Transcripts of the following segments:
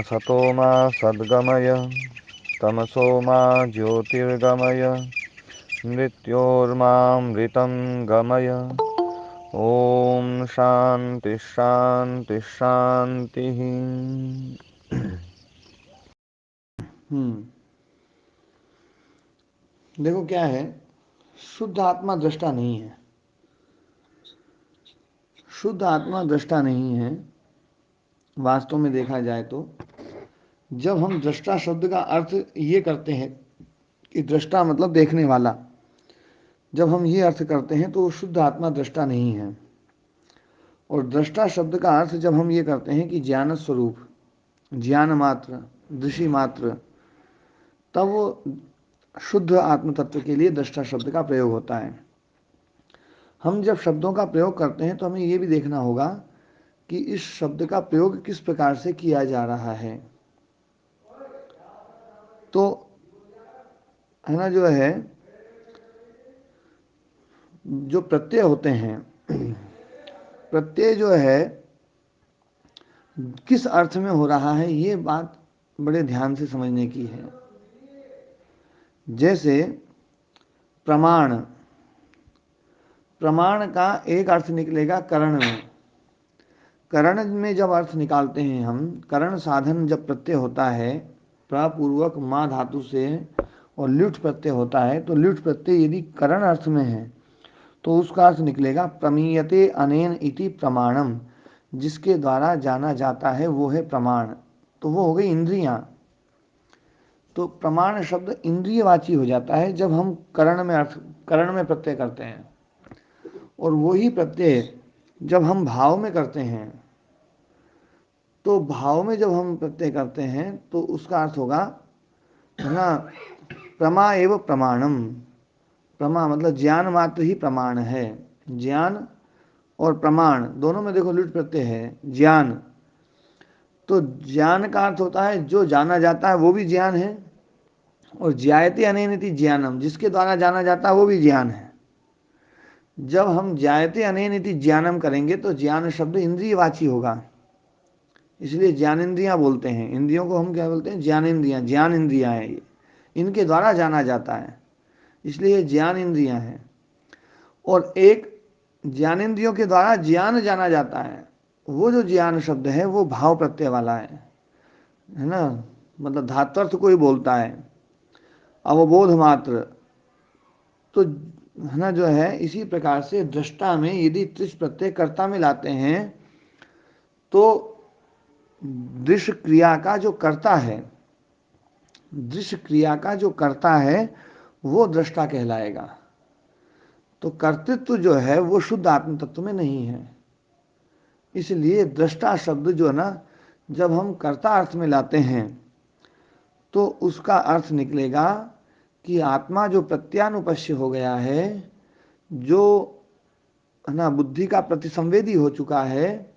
सतो मा सद्गमय तमसो मा ज्योतिर्गमय मृत्योर्मामृतं गमय। ओम शांति शांति शांति। देखो क्या है, शुद्ध आत्मा दृष्टा नहीं है। शुद्ध आत्मा दृष्टा नहीं है। वास्तव में देखा जाए तो जब हम दृष्टा शब्द का अर्थ ये करते हैं कि दृष्टा मतलब देखने वाला, जब हम ये अर्थ करते हैं तो शुद्ध आत्मा दृष्टा नहीं है। और दृष्टा शब्द का अर्थ जब हम ये करते हैं कि ज्ञान स्वरूप, ज्ञान मात्र, दृषि मात्र, तब वो शुद्ध आत्म तत्व के लिए दृष्टा शब्द का प्रयोग होता है। हम जब शब्दों का प्रयोग करते हैं तो हमें ये भी देखना होगा कि इस शब्द का प्रयोग किस प्रकार से किया जा रहा है। तो है ना, जो है, जो प्रत्यय होते हैं, प्रत्यय जो है किस अर्थ में हो रहा है, ये बात बड़े ध्यान से समझने की है। जैसे प्रमाण, प्रमाण का एक अर्थ निकलेगा करण में। करण में जब अर्थ निकालते हैं हम, करण साधन जब प्रत्यय होता है प्रपूर्वक माँ धातु से और ल्युट प्रत्यय होता है, तो ल्युट प्रत्यय यदि करण अर्थ में है तो उसका अर्थ निकलेगा प्रमीयते अनेन इति प्रमाणम, जिसके द्वारा जाना जाता है वो है प्रमाण। तो वो हो गई इंद्रियां। तो प्रमाण शब्द इंद्रियवाची हो जाता है जब हम करण में प्रत्यय करते हैं। और वही प्रत्यय जब हम भाव में करते हैं, तो भाव में जब हम प्रत्यय करते हैं तो उसका अर्थ होगा, है ना, प्रमा एव प्रमाणम। प्रमा मतलब ज्ञान मात्र ही प्रमाण है। ज्ञान और प्रमाण दोनों में देखो लुट प्रत्यय है, ज्ञान। तो ज्ञान का अर्थ होता है जो जाना जाता है वो भी ज्ञान है, और ज्यायते अनेनिति ज्ञानम, जिसके द्वारा जाना जाता है वो भी ज्ञान है। जब हम ज्यायते अनेनिति ज्ञानम करेंगे तो ज्ञान शब्द इंद्रियवाची होगा, इसलिए ज्ञानेन्द्रियां बोलते हैं। इंद्रियों को हम क्या बोलते हैं? ज्ञानेन्द्रियां। ज्ञान इंद्रियां हैं ये, इनके द्वारा जाना जाता है, इसलिए ज्ञान इंद्रियां हैं। और एक ज्ञानेन्द्रियों के द्वारा ज्ञान जाना जाता है, वो जो ज्ञान शब्द है वो भाव प्रत्यय वाला है ना, मतलब धात्वर्थ को ही बोलता है, अवबोध मात्र। तो है ना, जो है, इसी प्रकार से दृष्टा में यदि त्रिश प्रत्यय कर्ता में लाते हैं तो दृश्य क्रिया का जो कर्ता है, दृश्य क्रिया का जो कर्ता है वो दृष्टा कहलाएगा। तो कर्तृत्व जो है वो शुद्ध आत्म तत्व में नहीं है। इसलिए दृष्टा शब्द जो है ना, जब हम कर्ता अर्थ में लाते हैं तो उसका अर्थ निकलेगा कि आत्मा जो प्रत्यानुपश्य हो गया है, जो है ना बुद्धि का प्रतिसंवेदी हो चुका है,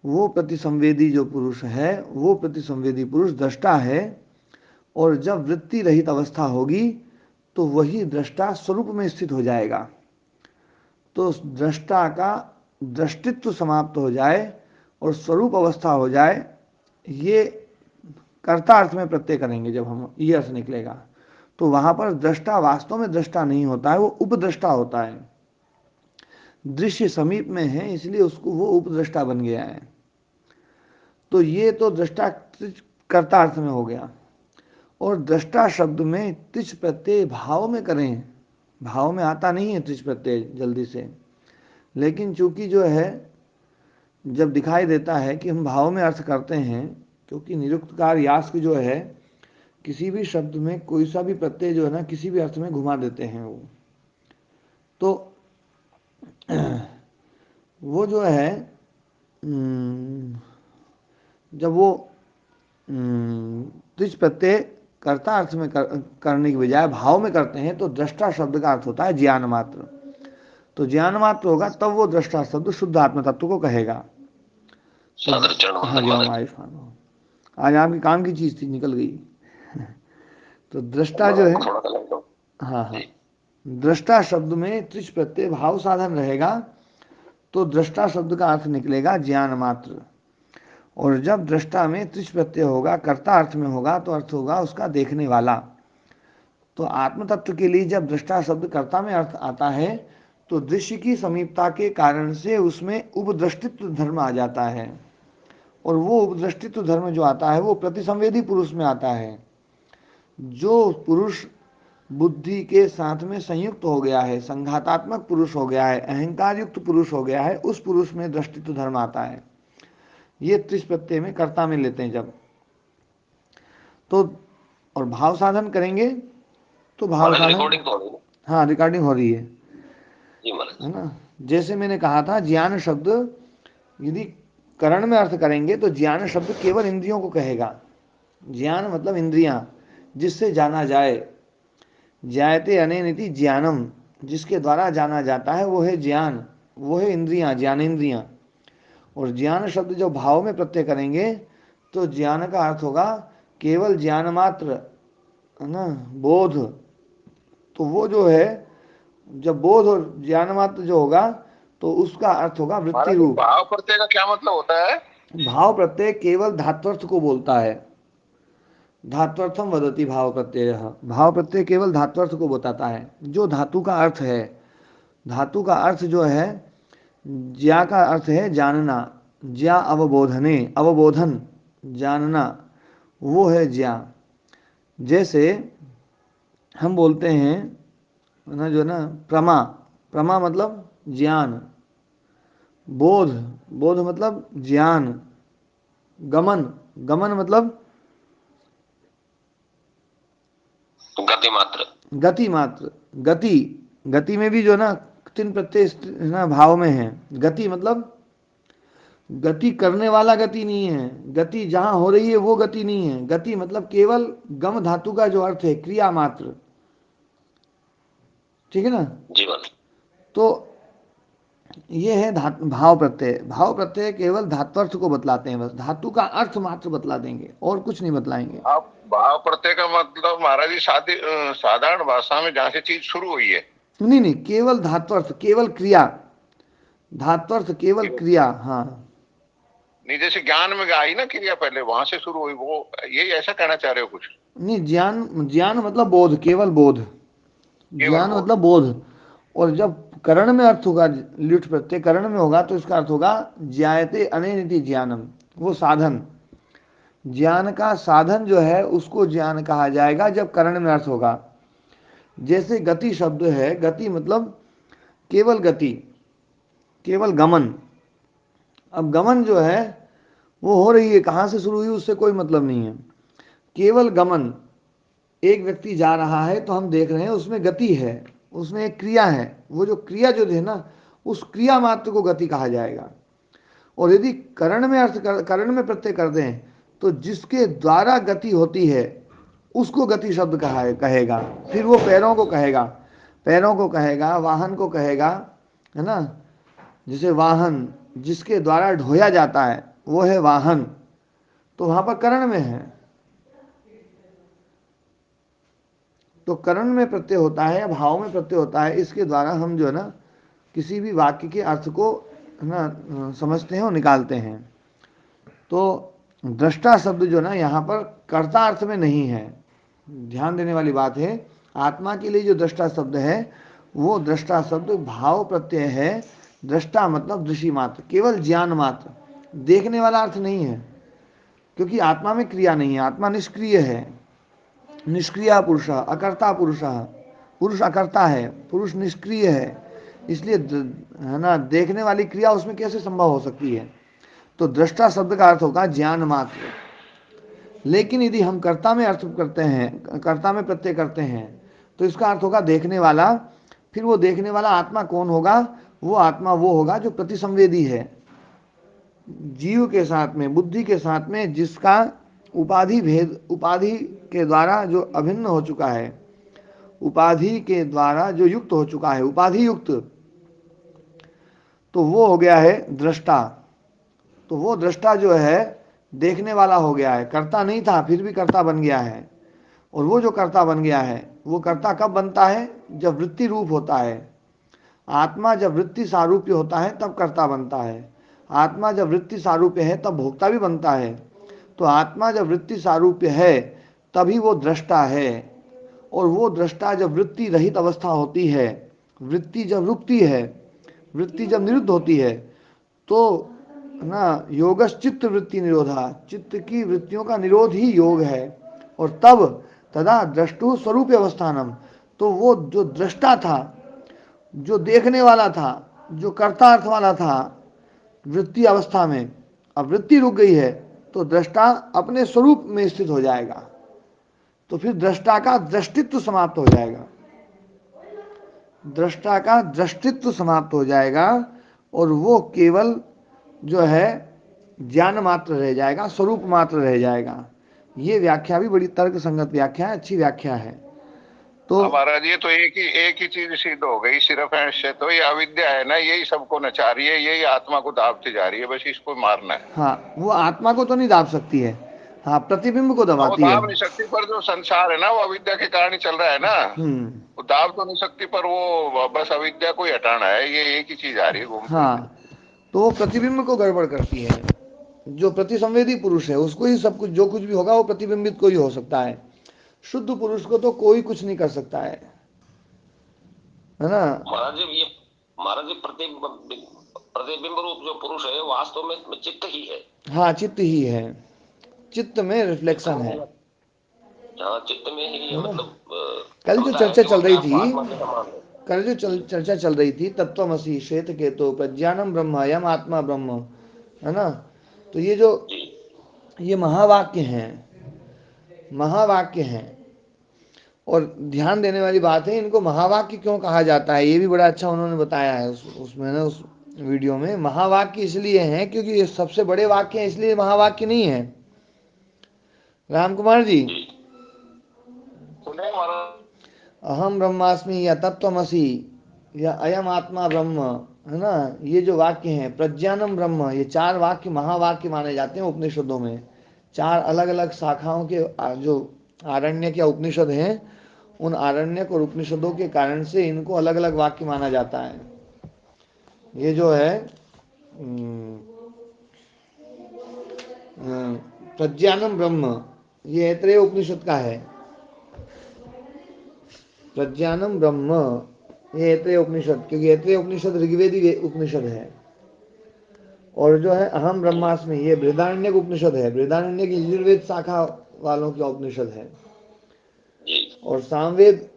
वो प्रतिसंवेदी जो पुरुष है वो प्रतिसंवेदी पुरुष दृष्टा है। और जब वृत्ति रहित अवस्था होगी तो वही दृष्टा स्वरूप में स्थित हो जाएगा। तो दृष्टा का दृष्टित्व समाप्त हो जाए और स्वरूप अवस्था हो जाए, ये कर्ता अर्थ में प्रत्यय करेंगे जब हम, ये अर्थ निकलेगा। तो वहां पर दृष्टा वास्तव में दृष्टा नहीं होता है, वो उपदृष्टा होता है। दृश्य समीप में है इसलिए उसको वो उपदृष्टा बन गया है। तो ये तो दृष्टा कर्ता अर्थ में हो गया। और दृष्टा शब्द में त्रिच प्रत्यय भाव में करें, भाव में आता नहीं है त्रिच प्रत्यय जल्दी से, लेकिन चूंकि जो है जब दिखाई देता है कि हम भाव में अर्थ करते हैं, क्योंकि निरुक्तकार यास्क जो है किसी भी शब्द में कोई सा भी प्रत्यय जो है ना किसी भी अर्थ में घुमा देते हैं वो जो है जब वो त्रिच प्रत्यय कर्ता अर्थ में करने की बजाय भाव में करते हैं तो दृष्टा शब्द का अर्थ होता है ज्ञान मात्र। तो ज्ञान मात्र होगा तब वो दृष्टा शब्द शुद्ध आत्म तत्व को कहेगा। तो हाँ जी, हम आयुष्मान हो। आज आपकी काम की चीज थी, निकल गई। तो दृष्टा जो है, हाँ हाँ, दृष्टा शब्द में त्रिच प्रत्यय भाव साधन रहेगा तो दृष्टा शब्द का अर्थ निकलेगा ज्ञान मात्र। और जब दृष्टा में त्रिश प्रत्यय होगा, कर्ता अर्थ में होगा, तो अर्थ होगा उसका देखने वाला। तो आत्म तत्व के लिए जब दृष्टा शब्द कर्ता में अर्थ आता है तो दृश्य की समीपता के कारण से उसमें उपदृष्टित्व धर्म आ जाता है, और वो उपदृष्टित्व धर्म जो आता है वो प्रतिसंवेदी पुरुष में आता है। जो पुरुष बुद्धि के साथ में संयुक्त हो गया है, संघातात्मक पुरुष हो गया है, अहंकार युक्त पुरुष हो गया है, उस पुरुष में दृष्टित्व धर्म आता है। ये त्रिश प्रत्यय में कर्ता में लेते हैं जब। तो और भाव साधन करेंगे तो भाव साधन, रिकॉर्डिंग तो हो रही है। हाँ रिकॉर्डिंग हो रही है जी महाराज। है ना। जैसे मैंने कहा था, ज्ञान शब्द यदि करण में अर्थ करेंगे तो ज्ञान शब्द केवल इंद्रियों को कहेगा। ज्ञान मतलब इंद्रियां, जिससे जाना जाए। ज्ञायते अनेनिति ज्ञानम, जिसके द्वारा जाना जाता है वो है ज्ञान, वो है इंद्रियां, ज्ञानेन्द्रियां। और ज्ञान शब्द जो भाव में प्रत्यय करेंगे तो ज्ञान का अर्थ होगा केवल ज्ञान मात्र, है ना, बोध। तो वो जो है, जब बोध और ज्ञान मात्र जो होगा तो उसका अर्थ होगा वृत्ति महाराज रूप। भाव प्रत्यय का क्या मतलब होता है? भाव प्रत्यय केवल धात्वर्थ को बोलता है। धात्वर्थम वदति भाव प्रत्यय। भाव प्रत्यय केवल धात्वर्थ को बताता है, जो धातु का अर्थ है। धातु का अर्थ जो है, ज्या का अर्थ है जानना, ज्या अवबोधने, अवबोधन, जानना, वो है ज्या। जैसे हम बोलते हैं ना, जो ना प्रमा, प्रमा मतलब ज्ञान, बोध, बोध मतलब ज्ञान, गमन, गमन मतलब गति मात्र। गति मात्र। गति, गति में भी जो ना तीन प्रत्यय ना भाव में है। गति मतलब गति करने वाला गति नहीं है, गति जहां हो रही है वो गति नहीं है। गति मतलब केवल गम धातु का जो अर्थ है, क्रिया मात्र। ठीक है ना। जी महाराज। तो ये है भाव प्रत्यय। भाव प्रत्यय केवल धात्वर्थ को बतलाते हैं, बस धातु का अर्थ मात्र बतला देंगे और कुछ नहीं बतलाएंगे। आप भाव प्रत्यय का मतलब महाराज जी साधारण भाषा में जहाँ से चीज शुरू हुई है। नहीं नहीं, केवल धात्वर्थ, केवल क्रिया, धात्वर्थ केवल क्रिया। हाँ नहीं, जैसे ज्ञान में आई ना क्रिया पहले वहां से शुरू हुई, वो यही ऐसा कहना चाह रहे हो कुछ? नहीं, ज्ञान, ज्ञान मतलब बोध, केवल बोध। केवल ज्ञान बोध। मतलब बोध। और जब करण में अर्थ होगा, ल्युट प्रत्यय करण में होगा तो इसका अर्थ होगा ज्ञायते अनेनिति ज्ञानम, वो साधन। ज्ञान का साधन जो है उसको ज्ञान कहा जाएगा जब करण में अर्थ होगा। जैसे गति शब्द है, गति मतलब केवल गति, केवल गमन। अब गमन जो है वो हो रही है, कहाँ से शुरू हुई उससे कोई मतलब नहीं है, केवल गमन। एक व्यक्ति जा रहा है तो हम देख रहे हैं उसमें गति है, उसमें एक क्रिया है। वो जो क्रिया जो है ना, उस क्रिया मात्र को गति कहा जाएगा। और यदि करण में अर्थ करण में प्रत्यय कर दें तो जिसके द्वारा गति होती है उसको गति शब्द कहेगा। फिर वो पैरों को कहेगा, पैरों को कहेगा, वाहन को कहेगा, है ना। जैसे वाहन जिसके द्वारा ढोया जाता है वो है वाहन, तो वहां पर करण में है। तो करण में प्रत्यय होता है या भाव में प्रत्यय होता है, इसके द्वारा हम जो है ना किसी भी वाक्य के अर्थ को ना समझते हैं और निकालते हैं। तो दृष्टा शब्द जो ना यहाँ पर कर्ता अर्थ में नहीं है, ध्यान देने वाली बात है। आत्मा के लिए जो दृष्टा शब्द है वो दृष्टा शब्द भाव प्रत्यय है। दृष्टा मतलब दृषि मात्र, केवल ज्ञान मात्र, देखने वाला अर्थ नहीं है। क्योंकि आत्मा में क्रिया नहीं है, आत्मा निष्क्रिय है। निष्क्रिय पुरुष, अकर्ता पुरुष, पुरुष अकर्ता है, पुरुष निष्क्रिय है। इसलिए है ना, देखने वाली क्रिया उसमें कैसे संभव हो सकती है। तो दृष्टा शब्द का अर्थ होगा ज्ञान मात्र। लेकिन यदि हम कर्ता में अर्थ करते हैं, कर्ता में प्रत्यय करते हैं, तो इसका अर्थ होगा देखने वाला। फिर वो देखने वाला आत्मा कौन होगा? वो आत्मा वो होगा जो प्रतिसंवेदी है, जीव के साथ में, बुद्धि के साथ में, जिसका उपाधि भेद, उपाधि के द्वारा जो अभिन्न हो चुका है, उपाधि के द्वारा जो युक्त हो चुका है, उपाधि युक्त, तो वो हो गया है दृष्टा। तो वो दृष्टा जो है देखने वाला हो गया है, कर्ता नहीं था फिर भी कर्ता बन गया है। और वो जो कर्ता बन गया है वो कर्ता कब बनता है? जब वृत्ति रूप होता है। आत्मा जब वृत्ति सारूप्य होता है तब कर्ता बनता है। आत्मा जब वृत्ति सारूप्य है तब भोक्ता भी बनता है। तो आत्मा जब वृत्ति सारूप्य है तभी वो दृष्टा है, और वो दृष्टा जब वृत्ति रहित अवस्था होती है, वृत्ति जब रुकती है, वृत्ति जब निरुद्ध होती है, तो ना योगश चित्त वृत्ति निरोधा, चित्त की वृत्तियों का निरोध ही योग है। और तब तदा द्रष्टु स्वरूप अवस्थानम, तो वो जो दृष्टा था, जो देखने वाला था, जो कर्ता अर्थ वाला था वृत्ति अवस्था में, अब वृत्ति रुक गई है तो दृष्टा अपने स्वरूप में स्थित हो जाएगा। तो फिर दृष्टा का दृष्टित्व समाप्त हो जाएगा, दृष्टा का दृष्टित्व समाप्त हो जाएगा, और वो केवल जो है ज्ञान मात्र रह जाएगा, स्वरूप मात्र रह जाएगा। ये व्याख्या भी बड़ी तर्क संगत व्याख्या है, अच्छी व्याख्या है। तो महाराज ये तो एक ही चीज सिद्ध हो गई, सिर्फ ऐसे तो ये अविद्या है ना, यही सबको नचा रही है, यही आत्मा को दाबती जा रही है, बस इसको मारना है। हाँ, वो आत्मा को तो नहीं दाब सकती है, हाँ प्रतिबिंब को हाँ, वो दबाती है। दाब नहीं सकती, पर जो संसार है ना वो अविद्या के कारण ही चल रहा है ना। हम्म, वो दाब तो नहीं सकती, पर वो बस अविद्या को ही हटाना है, ये एक ही चीज आ रही है घूम फिर के। हाँ, तो वो प्रतिबिंब को गड़बड़ करती है। जो प्रतिसंवेदी पुरुष है उसको ही सब कुछ, जो कुछ भी होगा वो प्रतिबिंबित को ही हो सकता है। शुद्ध पुरुष को तो कोई कुछ नहीं कर सकता है ना। महाराज जी ये महाराज जी प्रतिबिंब रूप जो पुरुष है वास्तव में चित्त ही है। हाँ, चित्त ही है, चित्त में रिफ्लेक्शन है। हाँ, चित्त में ही मतलब कल जो होता है चर्चा कि वो चल रही अपने आप को थी, आत्मा के समान है। कल जो चर्चा चल रही थी तत्वमसि श्वेत केतो प्रज्ञानम ब्रह्म अयम आत्मा ब्रह्म, है ना। तो ये जो जी ये महावाक्य हैं, महावाक्य हैं, और ध्यान देने वाली बात है, इनको महावाक्य क्यों कहा जाता है ये भी बड़ा अच्छा उन्होंने बताया है उसमें ना, उस वीडियो में। महावाक्य इसलिए हैं क्योंकि ये सबसे बड़े वाक्य हैं, इसलिए महावाक्य नहीं है। राम कुमार जी, जी सुने महाराज। अहम ब्रह्मास्मि या तत्वमसि या अयम आत्मा ब्रह्म, है ना, ये जो वाक्य हैं, प्रज्ञानम ब्रह्म, ये चार वाक्य महावाक्य माने जाते हैं उपनिषदों में। चार अलग अलग शाखाओं के जो आरण्यक या उपनिषद हैं, उन आरण्यक और उपनिषदों के कारण से इनको अलग अलग वाक्य माना जाता है। ये जो है प्रज्ञानम ब्रह्म, ये ऐत्रेय उपनिषद का है। प्रज्ञानम ब्रह्म ये ऐत्रेय उपनिषद, क्योंकि ऐत्रेय उपनिषद ऋग्वेदी उपनिषद है। और जो है अहम ब्रह्मास्मि ये बृहदारण्यक उपनिषद है, बृहदारण्यक यजुर्वेद शाखा वालों का उपनिषद है। जी और सामवेद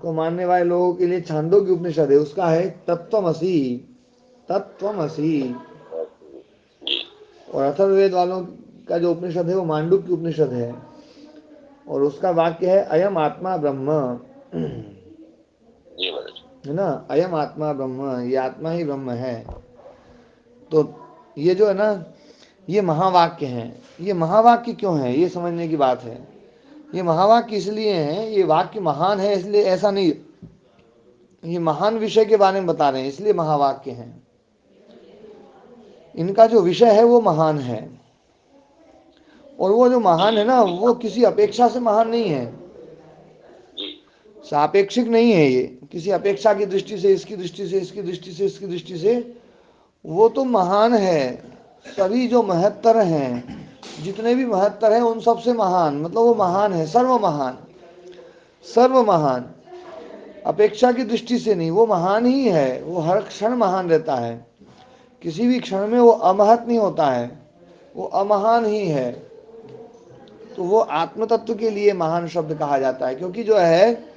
को मानने वाले लोगों के लिए छांदोग्य उपनिषद है, उसका है तत्वमसि, तत्वमसि। जी और अथर्ववेद वालों का जो उपनिषद है वो मांडुक्य उपनिषद है, और उसका वाक्य है अयम आत्मा ब्रह्म, जी महाराज। है ना, अयम आत्मा ब्रह्म, ये आत्मा ही ब्रह्म है। तो ये जो है ना, ये महावाक्य हैं। ये महावाक्य क्यों है ये समझने की बात है। ये महावाक्य इसलिए हैं, ये वाक्य महान है इसलिए ऐसा नहीं, ये महान विषय के बारे में बता रहे हैं इसलिए महावाक्य हैं। इनका जो विषय है वो महान है, और वो जो महान है ना वो किसी अपेक्षा से महान नहीं है, जी सापेक्षिक नहीं है। ये किसी अपेक्षा की दृष्टि से, इसकी दृष्टि से, इसकी दृष्टि से, इसकी दृष्टि से, वो तो महान है। सभी जो महत्तर हैं, जितने भी महत्तर हैं उन सबसे महान, मतलब वो महान है, सर्व महान, सर्व महान। अपेक्षा की दृष्टि से नहीं, वो महान ही है, वो हर क्षण महान रहता है, किसी भी क्षण में वो अमहत नहीं होता है, वो अमहान ही है। तो वो आत्म तत्व के लिए महान शब्द कहा जाता है, क्योंकि जो है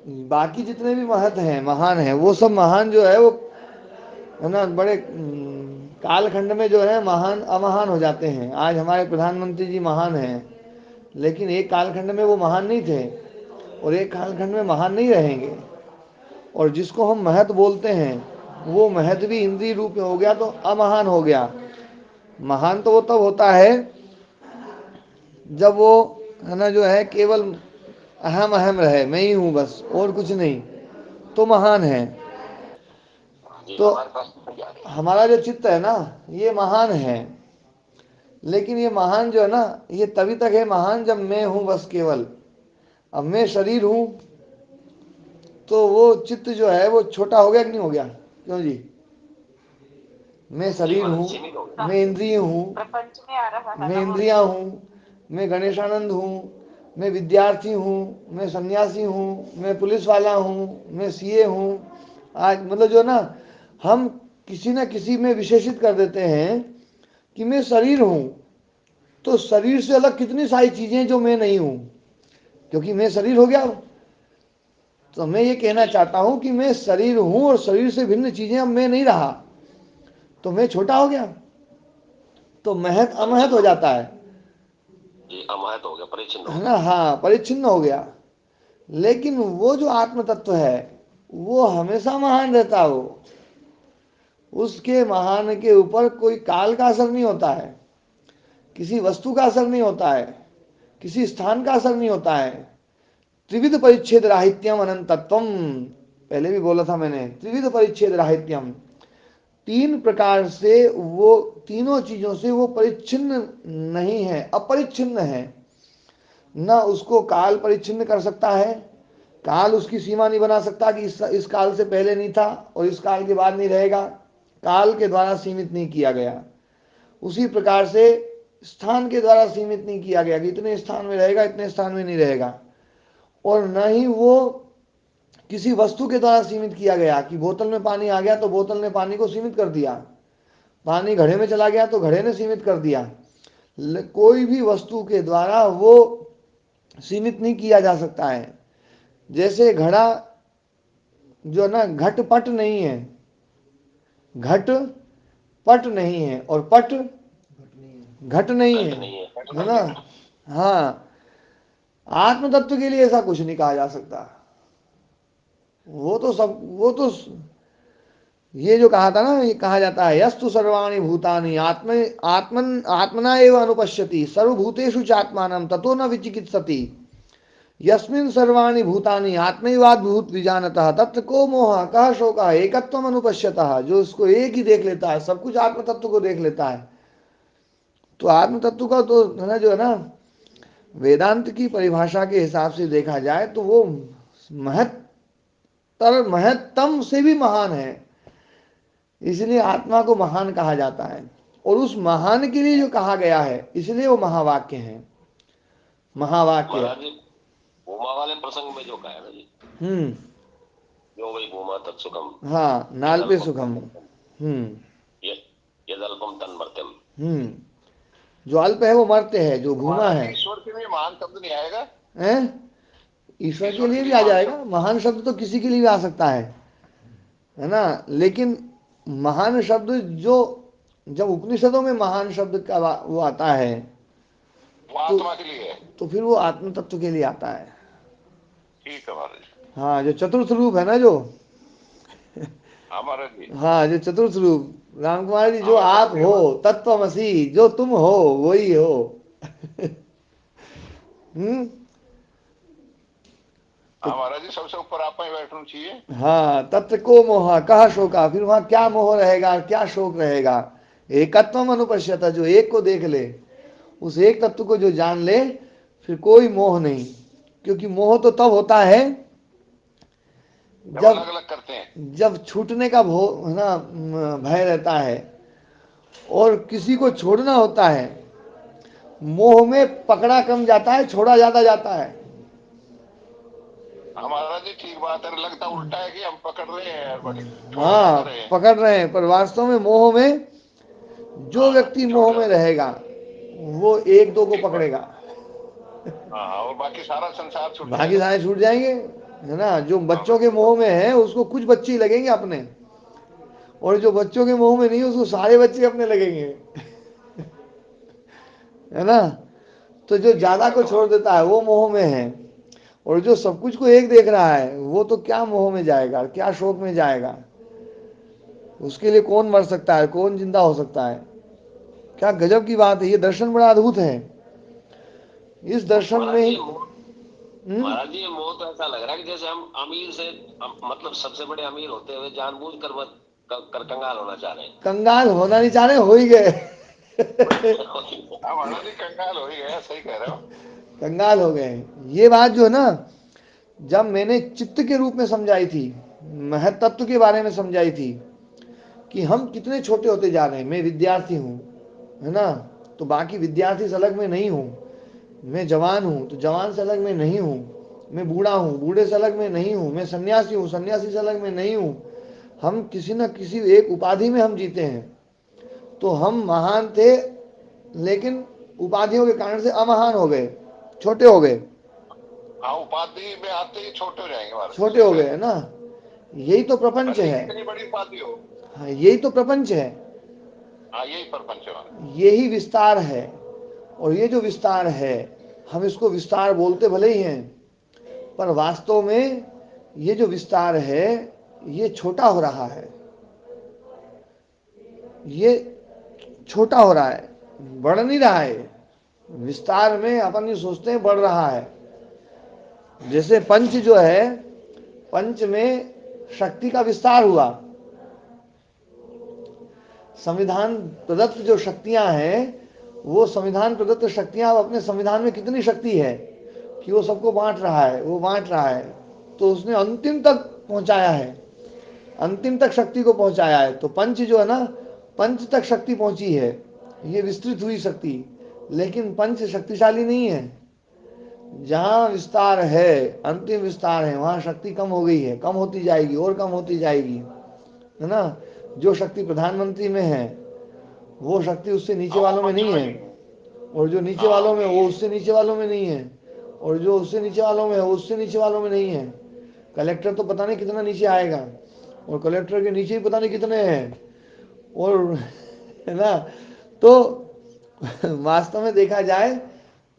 बाकी जितने भी महत हैं, महान है, वो सब महान जो है वो, है ना, बड़े कालखंड में जो है महान अमहान हो जाते हैं। आज हमारे प्रधानमंत्री जी महान हैं, लेकिन एक कालखंड में वो महान नहीं थे, और एक कालखंड में महान नहीं रहेंगे। और जिसको हम महत बोलते हैं वो महत भी इंद्रिय रूप में हो गया तो अमहान हो गया। महान तो वो तब होता है जब वो, है ना, जो है केवल अहम अहम रहे, मैं ही हूँ बस और कुछ नहीं, तो महान है। जी तो हमारे पास हमारा जो चित्त है ना ये महान है, लेकिन ये महान जो है ना ये तभी तक है महान जब मैं हूँ बस केवल। अब मैं शरीर हूँ तो वो चित्त जो है वो छोटा हो गया कि नहीं हो गया, क्यों जी, मैं शरीर हूँ, सीमित हो गया। मैं इंद्रिय हूँ, प्रपंच में आ रहा है मैं ना इंद्रिया हूँ, मैं गणेशानंद हूँ, मैं विद्यार्थी हूँ, मैं सन्यासी हूँ, मैं पुलिस वाला हूँ, मैं सीए हूँ। आज मतलब जो ना, हम किसी न किसी में विशेषित कर देते हैं कि मैं शरीर हूँ। तो शरीर से अलग कितनी सारी चीजें जो मैं नहीं हूँ, क्योंकि मैं शरीर हो गया। तो मैं ये कहना चाहता हूँ कि मैं शरीर हूँ और शरीर से भिन्न चीजें अब मैं नहीं रहा, तो मैं छोटा हो गया, तो महत अमहत हो जाता है ये अमहत हो गया, परिचिन हो है गया। ना। हाँ, परिच्छिन्न हो गया। लेकिन वो जो आत्म तत्व है वो हमेशा महान रहता है। वो उसके महान के ऊपर कोई काल का असर नहीं होता है, किसी वस्तु का असर नहीं होता है, किसी स्थान का असर नहीं होता है। त्रिविध परिच्छेद राहित्यम अनंतत्वम, पहले भी बोला था मैंने, त्रिविध परिच्छेद राहित्यम, तीन प्रकार से वो, तीनों चीजों से वो परिच्छिन्न नहीं है, अपरिच्छिन्न है। ना उसको काल परिच्छिन्न कर सकता है, काल उसकी सीमा नहीं बना सकता कि इस काल से पहले नहीं था और इस काल के बाद नहीं रहेगा। काल के द्वारा सीमित नहीं किया गया। उसी प्रकार से स्थान के द्वारा सीमित नहीं किया गया कि इतने स्थान में रहेगा, इतने स्थान में नहीं रहेगा। और न ही वो किसी वस्तु के द्वारा सीमित किया गया कि बोतल में पानी आ गया तो बोतल ने पानी को सीमित कर दिया, पानी घड़े में चला गया तो घड़े ने सीमित कर दिया। कोई भी वस्तु के द्वारा वो सीमित नहीं किया जा सकता है। जैसे घड़ा जो ना, घट पट नहीं है, घट पट नहीं है और पट घट नहीं घट है, नहीं है। है ना। हाँ, आत्म तत्व के लिए ऐसा कुछ नहीं कहा जा सकता। वो तो सब, वो तो ये जो कहा था ना, ये कहा जाता है यस्तु सर्वाणि भूतानि आत्मना एव अनुपश्यति सर्वभूतेषु चात्मानं ततो न विचिकित्सति यस्मिन् सर्वाणि भूतानि आत्मैवाद्भूत विजानतः तत्र को मोह कः शोकः एकत्वम अनुपश्यतः। जो उसको एक ही देख लेता है, सब कुछ आत्म तत्व को देख लेता है। तो आत्म तत्व का तो है ना, जो है ना, वेदांत की परिभाषा के हिसाब से देखा जाए तो वो महत्तम से भी महान है। इसलिए आत्मा को महान कहा जाता है, और उस महान के लिए जो कहा गया है इसलिए वो महावाक्य है, महावाक्य। महाराज जी, भूमा वाले प्रसंग में जो कहा है ना जी, हम्म, जो वही भूमा तत्सुखम, हाँ, नाल पे सुखम। हम्म, यदल्पम तन्मर्त्यम। जो अल्प है वो मर्त्य है, जो भूमा महाराज है। जी, ईश्वर के लिए महान शब्द नहीं आएगा? हैं? ईश्वर के ईश्वर लिए के भी लिए आ महान जाएगा, शब्द। महान शब्द तो किसी के लिए भी आ सकता है ना। लेकिन महान शब्द जो, जब उपनिषदों में महान शब्द का वो आता है वो तो आत्मा के लिए है। तो फिर वो आत्म तत्व के लिए आता है। ठीक है महाराज। हाँ, जो चतुर्थ रूप है ना, जो, हाँ महाराज जी। हाँ, जो चतुर्थ रूप, राम कुमार जी, जो हाँ, आप समझ गया हो, बात। तत्वमसी, जो तुम हो वही हो। हम्म, तो हाँ महाराज जी, सबसे ऊपर आप में बैठना चाहिए। हाँ, तत्र को मोह कहा शोका, फिर वहां क्या मोह रहेगा, क्या शोक रहेगा। एकत्वम अनुपश्यता, जो एक को देख ले, उस एक तत्व को जो जान ले, फिर कोई मोह नहीं। क्योंकि मोह तो तब होता है जब अलग जब अलग करते हैं। जब छूटने का भो है ना, भय रहता है और किसी को छोड़ना होता है। मोह में पकड़ा कम जाता है, छोड़ा ज्यादा जाता है। हाँ महाराज जी, ठीक बात है। लगता उल्टा है कि हम पकड़ रहे हैं और छोड़ ज्यादा हाँ, रहे हैं। पकड़ रहे हैं, पर वास्तव में मोह में, जो हाँ, व्यक्ति छोड़ मोह में ज्यादा। रहेगा वो एक दो को ठीक बात। पकड़ेगा, हाँ हाँ, और बाकी सारा संसार छूट बाकी जाएगा। सारे छूट जाएंगे, है ना। जो हाँ बच्चों के मोह में है उसको कुछ बच्चे ही लगेंगे अपने, और जो बच्चों के मोह में नहीं उसको सारे बच्चे अपने लगेंगे, है ना। तो जो ठीक ज्यादा बात को है छोड़ महाराज। देता है वो मोह में है, और जो सब कुछ को एक देख रहा है वो तो क्या मोह में जाएगा, क्या शोक में जाएगा। उसके लिए कौन मर सकता है, कौन जिंदा हो सकता है। क्या गजब की बात है, ये दर्शन बड़ा अद्भुत है। इस दर्शन महाराज में जी ही, ये मोह, महाराज जी ये मोह तो ऐसा लग रहा है कि जैसे हम अमीर से मतलब सबसे बड़े अमीर होते हुए जानबूझ कर कंगाल होना चाह रहे कंगाल होना नहीं चाह रहे, हो ही गए। हैं। हाँ महाराज जी, कंगाल हो ही गया, सही कह रहे हो। कंगाल हो गए। ये बात जो है ना, जब मैंने चित्त के रूप में समझाई थी, महत्त्व के बारे में समझाई थी कि हम कितने छोटे होते जा रहे हैं। मैं विद्यार्थी हूँ, है ना, तो बाकी विद्यार्थी से अलग मैं नहीं हूँ। मैं जवान हूँ तो जवान से अलग मैं नहीं हूँ। मैं बूढ़ा हूँ, बूढ़े से अलग मैं नहीं हूँ। मैं सन्यासी हूँ, सन्यासी से अलग मैं नहीं हूँ। हम किसी न किसी एक उपाधि में हम जीते हैं। तो हम महान थे, लेकिन उपाधियों के कारण से अमहान हो गए, छोटे हो गए, हाँ, उपाधि में आते ही छोटे हो जाएंगे महाराज। छोटे हो गए, है ना। यही तो प्रपंच भले ही है। कितनी बड़ी उपाधि हो। हाँ, यही तो प्रपंच है, हाँ, यही प्रपंच है महाराज। यही विस्तार है। और ये जो विस्तार है, हम इसको विस्तार बोलते भले ही हैं, पर वास्तव में ये जो विस्तार है ये छोटा हो रहा है, ये छोटा हो रहा है, बढ़ नहीं रहा है। विस्तार में अपन ये सोचते हैं बढ़ रहा है। जैसे पंच जो है, पंच में शक्ति का विस्तार हुआ। संविधान प्रदत्त जो शक्तियां हैं, वो संविधान प्रदत्त शक्तियां, अब अपने संविधान में कितनी शक्ति है कि वो सबको बांट रहा है, वो बांट रहा है। तो उसने अंतिम तक पहुंचाया है, अंतिम तक शक्ति को पहुंचाया है। तो पंच जो है ना, पंच तक शक्ति पहुंची है, ये विस्तृत हुई शक्ति। लेकिन पंच शक्तिशाली नहीं है। जहां विस्तार है, अंतिम विस्तार है, वहां शक्ति कम हो गई है, कम होती जाएगी और कम होती जाएगी, है ना। जो शक्ति प्रधानमंत्री में है वो शक्ति उससे नीचे वालों में नहीं है, और जो नीचे वालों में वो उससे नीचे वालों में नहीं है, और जो उससे नीचे वालों में है वो उससे नीचे वालों में नहीं है। कलेक्टर तो पता नहीं कितना नीचे आएगा, और कलेक्टर के नीचे ही पता नहीं कितने हैं, और है ना। तो वास्तव में देखा जाए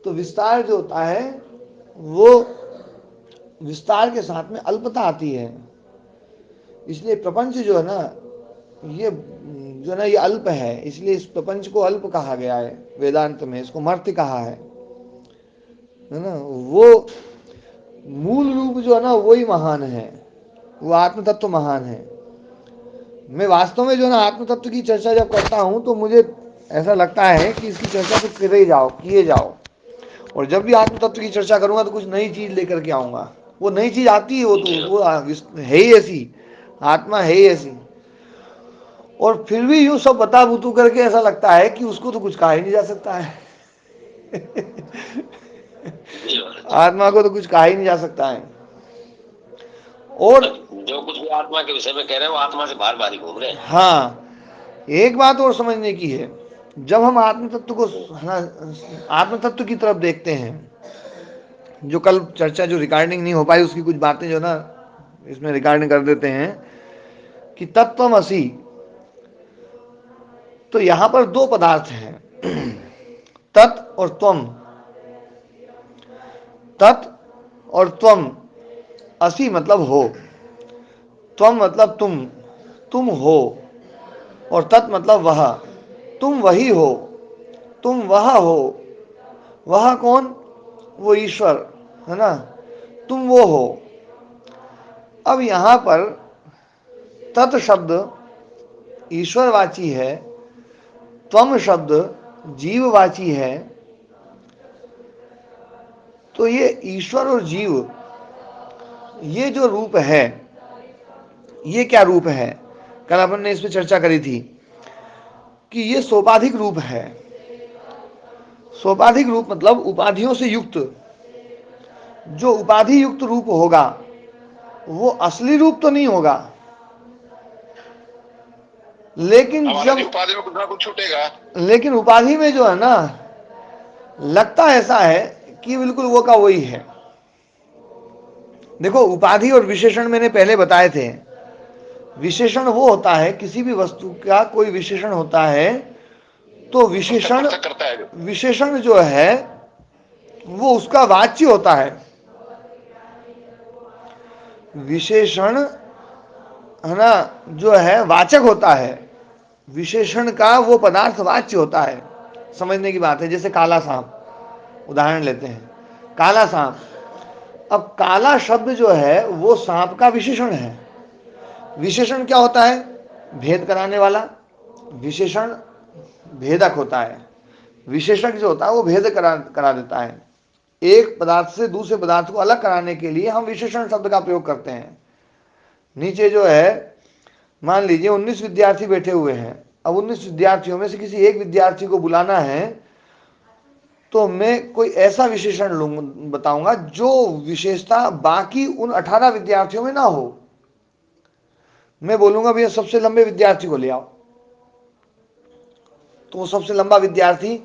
तो विस्तार जो होता है, वो विस्तार के साथ में अल्पता आती है। इसलिए प्रपंच जो है ना, ये जो है ना, ये अल्प है। इसलिए इस प्रपंच को अल्प कहा गया है वेदांत में, इसको मर्त्य कहा है ना। वो मूल रूप जो है ना, वही महान है, वो आत्म तत्व महान है। मैं वास्तव में जो है ना आत्म तत्व की चर्चा जब करता हूं तो मुझे ऐसा लगता है कि इसकी चर्चा तो किए जाओ। और जब भी आत्म तत्व की चर्चा करूंगा तो कुछ नई चीज लेकर के आऊंगा। वो नई चीज आती है, वो है ही ऐसी, आत्मा है ही ऐसी। और फिर भी यूं सब बता बुतू करके ऐसा लगता है कि उसको तो कुछ कहा ही नहीं जा सकता है। आत्मा को तो कुछ कहा ही नहीं जा सकता है। और जो कुछ भी आत्मा के विषय में कह रहे हैं वो आत्मा से बाहर बाहर ही घूम रहे हैं। हाँ, एक बात और समझने की है। जब हम आत्म तत्व को, आत्म तत्व की तरफ देखते हैं, जो कल चर्चा जो रिकॉर्डिंग नहीं हो पाई उसकी कुछ बातें जो ना इसमें रिकॉर्डिंग कर देते हैं कि तत्वमसि। तो यहां पर दो पदार्थ हैं, तत् और त्वम। तत् और त्वम, असि मतलब हो, त्वम मतलब तुम हो, और तत् मतलब वह, तुम वही हो, तुम वह हो। वह कौन? वो ईश्वर, है ना। तुम वो हो। अब यहां पर तत् शब्द ईश्वरवाची है, त्वम शब्द जीववाची है। तो ये ईश्वर और जीव, ये जो रूप है, ये क्या रूप है? कल अपन ने इस पर चर्चा करी थी कि ये सोपाधिक रूप है। सोपाधिक रूप मतलब उपाधियों से युक्त। जो उपाधि युक्त रूप होगा वो असली रूप तो नहीं होगा, लेकिन जब उपाधि में कुछ ना कुछ छूटेगा। लेकिन उपाधि में जो है ना, लगता ऐसा है कि बिल्कुल वो का वही है। देखो, उपाधि और विशेषण मैंने पहले बताए थे। विशेषण वो होता है, किसी भी वस्तु का कोई विशेषण होता है, तो विशेषण जो है वो उसका वाच्य होता है। विशेषण, है ना, जो है वाचक होता है। विशेषण का वो पदार्थ वाच्य होता है। समझने की बात है। जैसे काला सांप उदाहरण लेते हैं, काला सांप। अब काला शब्द जो है वो सांप का विशेषण है। विशेषण क्या होता है? भेद कराने वाला। विशेषण भेदक होता है। विशेषक जो होता है वो भेद करा देता है। एक पदार्थ से दूसरे पदार्थ को अलग कराने के लिए हम विशेषण शब्द का प्रयोग करते हैं। नीचे जो है मान लीजिए 19 विद्यार्थी बैठे हुए हैं, अब 19 विद्यार्थियों में से किसी एक विद्यार्थी को बुलाना है, तो मैं कोई ऐसा विशेषण बताऊंगा जो विशेषता बाकी उन 18 विद्यार्थियों में ना हो। मैं बोलूंगा भैया सबसे लंबे विद्यार्थी को ले आओ, तो वो सबसे लंबा विद्यार्थी,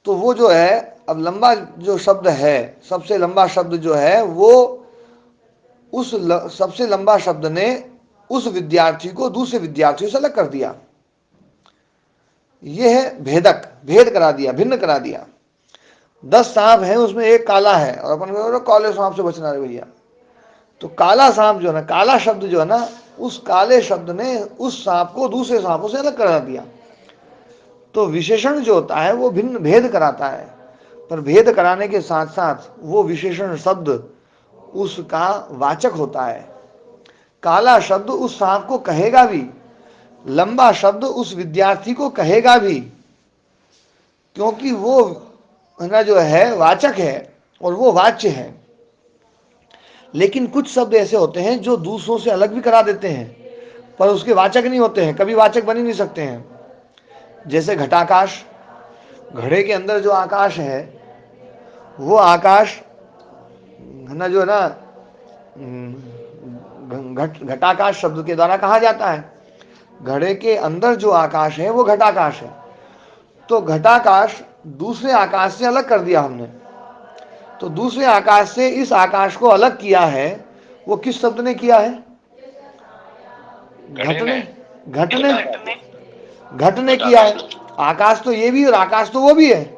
तो वो जो है, अब लंबा जो शब्द है, सबसे लंबा शब्द जो है वो उस सबसे लंबा शब्द ने उस विद्यार्थी को दूसरे विद्यार्थियों से अलग कर दिया। यह है भेदक, भेद करा दिया, भिन्न करा दिया। 10 सांप हैं, उसमें एक काला है, और अपन काले सांप से बचना है भैया, तो काला सांप जो है ना, काला शब्द जो है ना, उस काले शब्द ने उस सांप को दूसरे सांपों से अलग करा दिया। तो विशेषण जो होता है वो भिन्न भेद कराता है, पर भेद कराने के साथ साथ वो विशेषण शब्द उसका वाचक होता है। काला शब्द उस सांप को कहेगा भी, लंबा शब्द उस विद्यार्थी को कहेगा भी, क्योंकि वो ना जो है वाचक है और वो वाच्य है। लेकिन कुछ शब्द ऐसे होते हैं जो दूसरों से अलग भी करा देते हैं, पर उसके वाचक नहीं होते हैं, कभी वाचक बन ही नहीं सकते हैं। जैसे घटाकाश, घड़े के अंदर जो आकाश है, वो आकाश ना जो है ना घटाकाश शब्द के द्वारा कहा जाता है। घड़े के अंदर जो आकाश है वो घटाकाश है। तो घटाकाश दूसरे आकाश से अलग कर दिया हमने, तो दूसरे आकाश से इस आकाश को अलग किया है, वो किस शब्द ने किया है? घटने, घटने, घटने किया है। आकाश तो ये भी और आकाश तो वो भी है,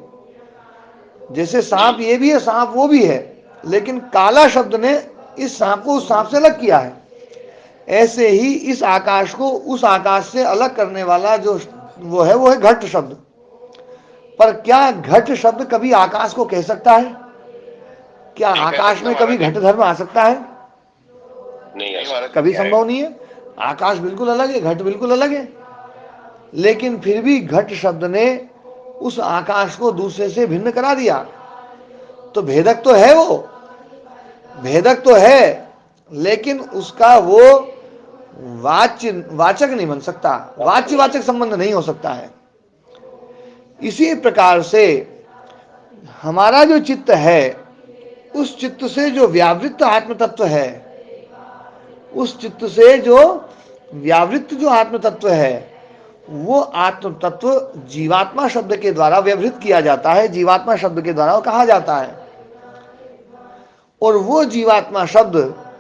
जैसे सांप ये भी है, सांप वो भी है, लेकिन काला शब्द ने इस सांप को उस सांप से अलग किया है। ऐसे ही इस आकाश को उस आकाश से अलग करने वाला जो वो है घट शब्द। पर क्या घट शब्द कभी आकाश को कह सकता है? क्या आकाश में कभी घट धर्म आ सकता है? नहीं, कभी संभव नहीं है। आकाश बिल्कुल अलग है, घट बिल्कुल अलग है, लेकिन फिर भी घट शब्द ने उस आकाश को दूसरे से भिन्न करा दिया। तो भेदक तो है, वो भेदक तो है, लेकिन उसका वो वाचक नहीं बन सकता, वाच्य वाचक संबंध नहीं हो सकता है। इसी प्रकार से हमारा जो चित्त है, उस चित्त से जो व्यावृत्त आत्म तत्व है, उस चित्त से जो व्यावृत्त जो आत्म तत्व है, वो आत्म तत्व जीवात्मा शब्द के द्वारा व्यवहृत किया जाता है, जीवात्मा शब्द के द्वारा कहा जाता है। और वो जीवात्मा शब्द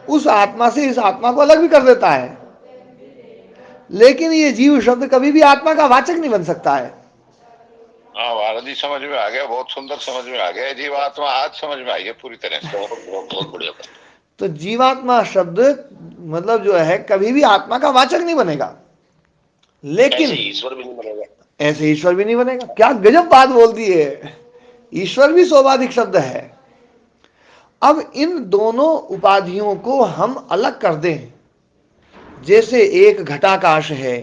उस आत्मा से इस आत्मा को अलग भी कर देता है, लेकिन ये जीव शब्द कभी भी आत्मा का वाचक नहीं बन सकता है। हाँ भारत जी, समझ में आ गया, बहुत सुंदर समझ में आ गया। जीवात्मा आज समझ में आई है पूरी तरह से, बहुत बढ़िया। तो जीवात्मा शब्द मतलब जो है कभी भी आत्मा का वाचक नहीं बनेगा, लेकिन ईश्वर भी नहीं बनेगा, ऐसे ईश्वर भी नहीं बनेगा। क्या गजब बात बोल दी है, ईश्वर भी सोपाधिक शब्द है। अब इन दोनों उपाधियों को हम अलग कर दें, जैसे एक घटाकाश है,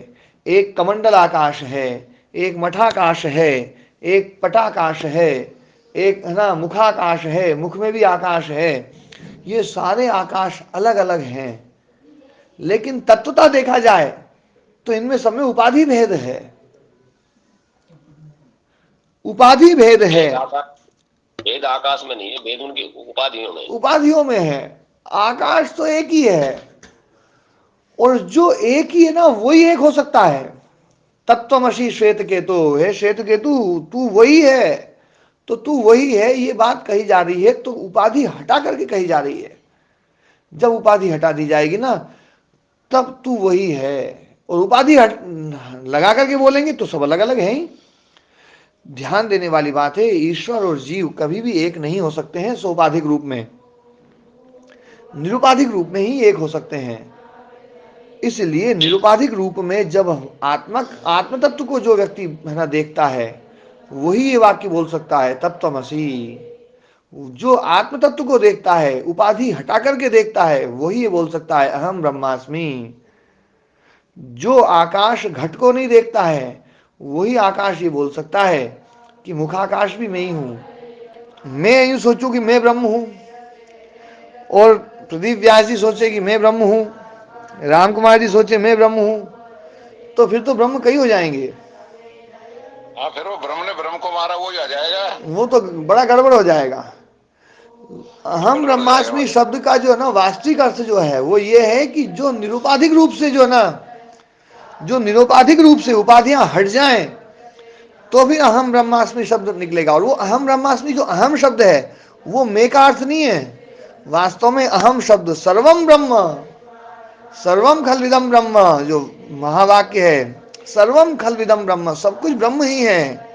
एक कमंडल आकाश है, एक मठाकाश है, एक पटाकाश है, एक है ना मुखाकाश है, मुख में भी आकाश है। ये सारे आकाश अलग अलग हैं, लेकिन तत्वता देखा जाए तो इनमें सब में उपाधि भेद है, उपाधि भेद है। भेद आकाश में नहीं है, भेद उनकी उपाधियों में, उपाधियों में है। आकाश तो एक ही है, और जो एक ही है ना वही एक हो सकता है। तत्वमसि श्वेत केतु है, श्वेत केतु तू वही है, तो तू वही है, ये बात कही जा रही है, तो उपाधि हटा करके कही जा रही है। जब उपाधि हटा दी जाएगी ना, तब तू वही है, और उपाधि लगा करके बोलेंगे तो सब अलग अलग है ही। ध्यान देने वाली बात है, ईश्वर और जीव कभी भी एक नहीं हो सकते हैं सोपाधिक रूप में, निरुपाधिक रूप में ही एक हो सकते हैं। इसलिए निरुपाधिक रूप में जब आत्म तत्व को जो व्यक्ति है ना देखता है, वही ये वाक्य बोल सकता है तत्वमसि। जो आत्म तत्व को देखता है, उपाधि हटा करके देखता है, वही ये बोल सकता है अहम ब्रह्मास्मि। जो आकाश घट को नहीं देखता है, वही आकाश ये बोल सकता है कि मुखाकाश भी मैं ही हूं। मैं यूं सोचूं कि मैं ब्रह्म हूं, और प्रदीप व्यास जी सोचे कि मैं ब्रह्म हूं, राम कुमार जी सोचे मैं ब्रह्म हूं, तो फिर तो ब्रह्म कई हो जाएंगे। हाँ, फिर वो ब्रह्म ने ब्रह्म को मारा, वो ही आ जाएगा। वो तो बड़ा गड़बड़ हो जाएगा। अहम गड़बड़ हो जाएगा ब्रह्मास्मि भाई। शब्द का जो है ना वास्तविक अर्थ जो है वो ये है कि जो निरुपाधिक रूप से जो है ना, जो निरुपाधिक रूप से उपाधियां हट जाएं तो फिर अहम ब्रह्मास्मि शब्द निकलेगा। और वो अहम ब्रह्मास्मि जो अहम शब्द है वो मे का अर्थ नहीं है। वास्तव में अहम शब्द सर्वम ब्रह्म, सर्वम खलविदम ब्रह्म, जो महावाक्य है, सर्वम खलविदम ब्रह्म, सब कुछ ब्रह्म ही है।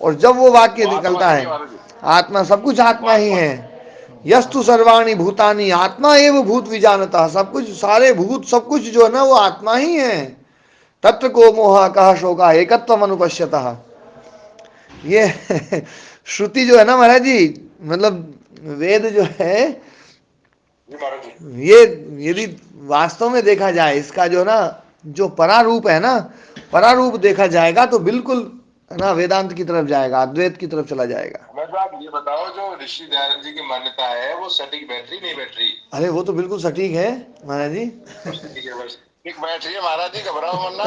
और जब वो वाक्य वो आत्मा निकलता ही है, नहीं महाराज जी। आत्मा, सब कुछ वो आत्मा ही आत्मा। है। यस्तु सर्वाणि भूतानि आत्मा एव भूत विजानता, सब कुछ, सारे भूत, सब कुछ जो है ना वो आत्मा ही है। तत्र को मोह कह शोका एकत्वम अनुपश्यतः, ये श्रुति जो है ना महाराज जी, मतलब वेद जो है, जी महाराज जी। ये यदि वास्तव में देखा जाए, इसका जो ना जो परारूप है ना, परारूप देखा जाएगा तो बिल्कुल है ना वेदांत की तरफ जाएगा, अद्वैत की तरफ चला जाएगा। मैं आप ये बताओ, जो ऋषि दयानंद जी की मान्यता है वो सटीक बैटरी नहीं बैटरी? अरे वो तो बिल्कुल सटीक है महाराज जी। बस ठीक है, बस ठीक बैटरी महाराज जी, घबराओ मत ना।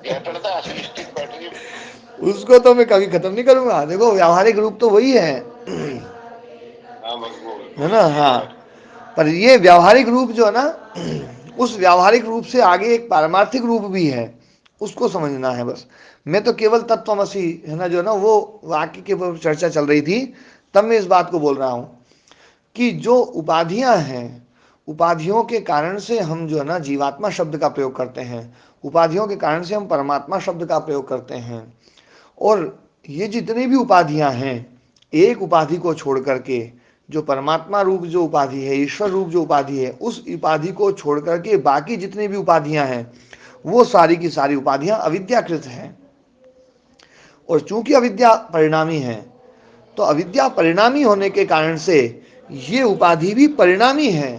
लेटर था ठीक बैटरी। उसको तो मैं कभी खत्म नहीं करूंगा। देखो व्यावहारिक रूप तो वही है हाँ, बस है वो ना। चीज हाँ, है। पर ये व्यावहारिक रूप जो है ना, उस व्यावहारिक रूप से आगे एक पारमार्थिक रूप भी है, उसको समझना है बस। मैं तो केवल तत्वमसी है ना जो ना वो वाक्य के ऊपर चर्चा चल रही थी, तब मैं इस बात को बोल रहा हूं कि जो उपाधियां हैं, उपाधियों के कारण से हम जो है ना जीवात्मा शब्द का प्रयोग करते हैं, उपाधियों के कारण से हम परमात्मा शब्द का प्रयोग करते हैं। और ये जितनी भी उपाधियां हैं, एक उपाधि को छोड़ करके, जो परमात्मा रूप जो उपाधि है, ईश्वर रूप जो उपाधि है, उस उपाधि को छोड़ करके बाकी जितनी भी उपाधियां हैं वो सारी की सारी उपाधियां अविद्याकृत हैं। और चूंकि अविद्या परिणामी है, तो अविद्या परिणामी होने के कारण से ये उपाधि भी परिणामी है।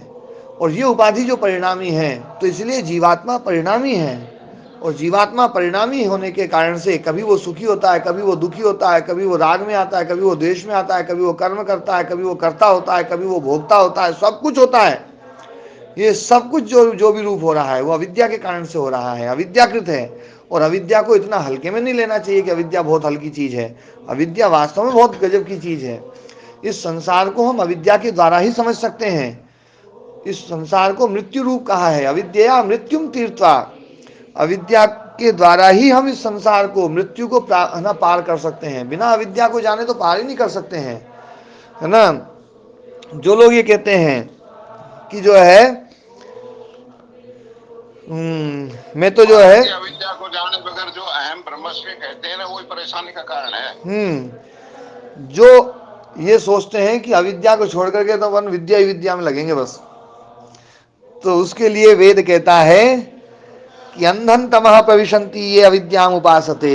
और ये उपाधि जो परिणामी है तो इसलिए जीवात्मा परिणामी है। और जीवात्मा परिणामी होने के कारण से कभी वो सुखी होता है, कभी वो दुखी होता है, कभी वो राग में आता है, कभी वो द्वेष में आता है, कभी वो कर्म करता है, कभी वो कर्ता होता है, कभी वो भोक्ता होता है, सब कुछ होता है। ये सब कुछ जो जो भी रूप हो रहा है वो अविद्या के कारण से हो रहा है, अविद्याकृत है। और अविद्या को इतना हल्के में नहीं लेना चाहिए कि अविद्या बहुत हल्की चीज है। अविद्या वास्तव में बहुत गजब की चीज है। इस संसार को हम अविद्या के द्वारा ही समझ सकते हैं। इस संसार को मृत्यु रूप कहा है, अविद्या मृत्युम तीर्थवा। अविद्या के द्वारा ही हम इस संसार को, मृत्यु को है ना पार कर सकते हैं। बिना अविद्या को जाने तो पार ही नहीं कर सकते हैं, है ना। जो लोग ये कहते हैं कि जो है मैं तो जो है, महाराज जी, अविद्या को जाने बगैर जो अहम ब्रह्मस्व कहते हैं ना, वही परेशानी का कारण है। जो ये सोचते हैं कि अविद्या को छोड़ करके तो अपन विद्या ही विद्या में लगेंगे बस, तो उसके लिए वेद कहता है कि अंधन तमह प्रविशंति ये अविद्याम उपासते,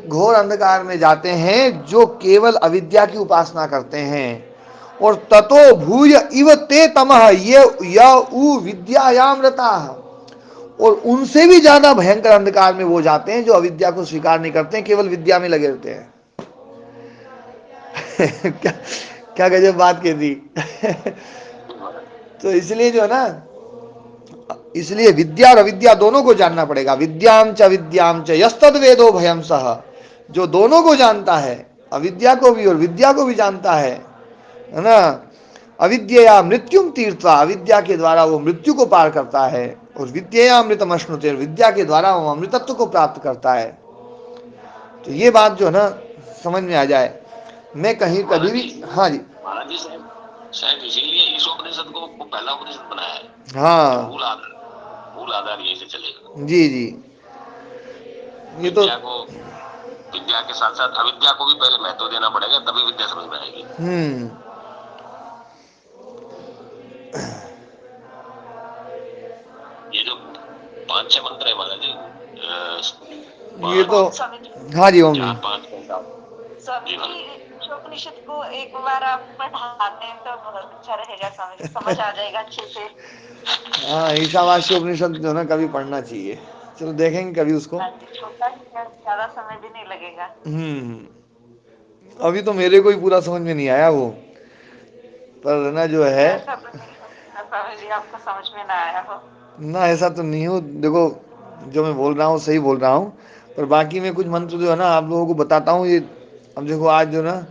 घोर अंधकार में जाते हैं जो केवल अविद्या की उपासना करते हैं। और ततो भूय इव ते तमह ये उ विद्यायामृता, और उनसे भी ज्यादा भयंकर अंधकार में वो जाते हैं जो अविद्या को स्वीकार नहीं करते हैं, केवल विद्या में लगे रहते हैं। क्या क्या गजब बात कह दी। तो इसलिए जो है ना, इसलिए विद्या और अविद्या दोनों को जानना पड़ेगा। विद्याम च यस्तद वेदो भयम सह, जो दोनों को जानता है, अविद्या को भी और विद्या को भी जानता है ना। अविद्या मृत्युम तीर्थवा, अविद्या के द्वारा वो मृत्यु को पार करता है। और विद्या अमृतम अश्नुते, विद्या के द्वारा वो अमृतत्व को प्राप्त करता है। तो ये बात जो है ना समझ में आ जाए। मैं कहीं कभी भी, हाँ जी महाराज जी, शायद इसीलिए इस उपनिषद को पहला उपनिषद बनाया है। हाँ मूल आधार यही से चलेगा। जी जी। ये तो विद्या के साथ साथ अविद्या को भी पहले महत्व देना पड़ेगा, तभी विद्या समझ में आएगी। ये जो 5-6 मंत्र है महाराज जी, ये तो हाँ जी ओम जी। 4-5 उपनिषद को एक बार आप पढ़ाते हैं तो बहुत अच्छा रहेगा, समझ आ जाएगा अच्छे से। हाँ, ईशावास्य उपनिषद जो ना कभी पढ़ना चाहिए। चलो देखेंगे कभी उसको। छोटा ज्यादा समय भी नहीं लगेगा। अभी तो मेरे को ही पूरा समझ में नहीं आया वो, पर ना जो है आपको समझ में ना आया हो ना, ऐसा तो नहीं हो। देखो जो मैं बोल रहा हूँ सही बोल रहा हूँ, पर बाकी में कुछ मंत्र जो है ना आप लोगों को बताता हूँ। ये अब देखो आज जो ना,